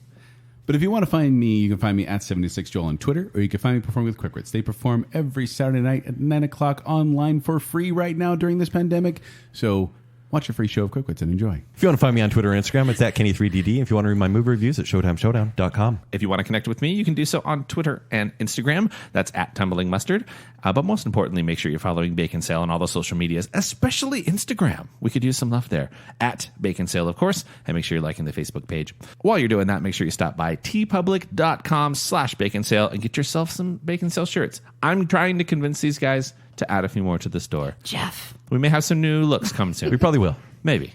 But if you want to find me, you can find me at 76Joel on Twitter, or you can find me performing with Quick Wits. They perform every Saturday night at 9 o'clock online for free right now during this pandemic. So watch a free show of Quick Wits and enjoy. If you want to find me on Twitter or Instagram, it's at Kenny3DD. If you want to read my movie reviews, it's ShowtimeShowdown.com. If you want to connect with me, you can do so on Twitter and Instagram. That's at Tumbling Mustard. But most importantly, make sure you're following Baconsale on all the social medias, especially Instagram. We could use some love there. At Baconsale, of course. And make sure you're liking the Facebook page. While you're doing that, make sure you stop by tpublic.com/Baconsale and get yourself some Baconsale shirts. I'm trying to convince these guys to add a few more to the store. Jeff. We may have some new looks come soon. We probably will. Maybe.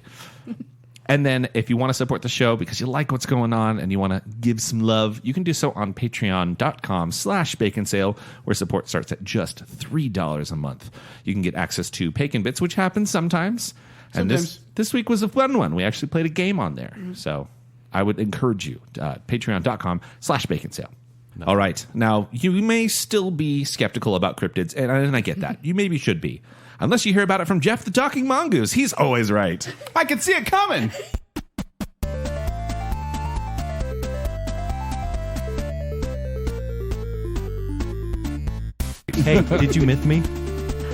And then if you want to support the show because you like what's going on and you want to give some love, you can do so on patreon.com/Baconsale, where support starts at just $3 a month. You can get access to Bacon Bits, which happens sometimes. And this week was a fun one. We actually played a game on there. So I would encourage you to patreon.com/Baconsale. No. All right. Now, you may still be skeptical about cryptids, and I get that. You maybe should be. Unless you hear about it from Gef the Talking Mongoose. He's always right. I can see it coming. Hey, did you myth me?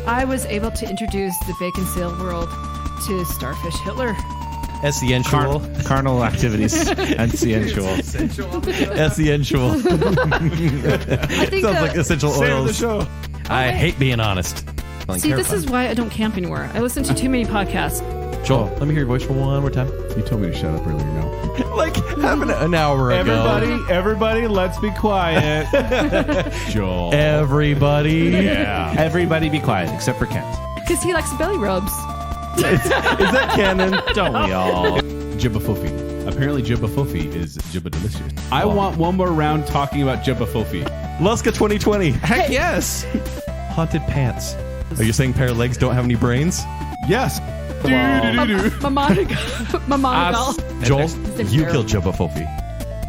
I was able to introduce the Baconsale world to Starfish Hitler. Essential. Carnal activities. Essential. Essential. I think Sounds like essential oils. Show. I hate being honest. See, this is why I don't camp anymore. I listen to too many podcasts. Joel, let me hear your voice for one more time. You told me to shut up earlier, no? Like half an hour ago. Everybody, let's be quiet. Joel. Everybody. Yeah. Everybody be quiet, except for Kent. Because he likes belly rubs. Is that canon? Don't we all? Jibba Foofy. Apparently Jibba Foofy is Jibba Delicious. I want one more round talking about Jibba Foofy. Luska 2020. Heck yes. Haunted pants. Are you saying pair of legs don't have any brains? Yes. Manananggal. Joel, you killed Jibba Fofi.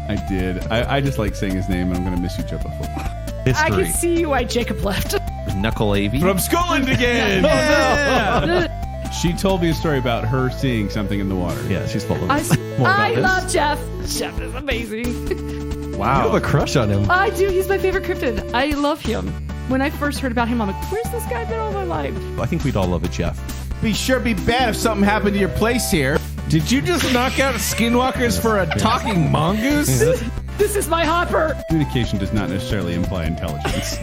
I did. I just like saying his name, and I'm going to miss you, Jibba Fofi. History. I can see why Jacob left. Knuckle AV. From Scotland again. Yeah. She told me a story about her seeing something in the water. Yeah, she's full of I this. love Jeff. Jeff is amazing. Wow. You have a crush on him. I do. He's my favorite cryptid. I love him. When I first heard about him, I'm like, where's this guy been all my life? I think we'd all love a Jeff. Be sure be bad if something happened to your place here. Did you just knock out skinwalkers for a talking mongoose? This is my hopper. Communication does not necessarily imply intelligence.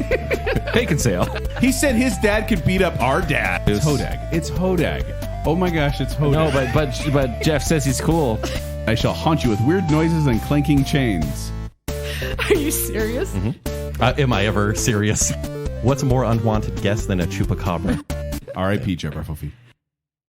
Baconsale. He said his dad could beat up our dad. It's Hodag. It's Hodag. Oh my gosh, it's Hodag. No, but Jeff says he's cool. I shall haunt you with weird noises and clanking chains. Are you serious? Mm-hmm. Am I ever serious? What's a more unwanted guest than a chupacabra? R.I.P. Jabberfoofy.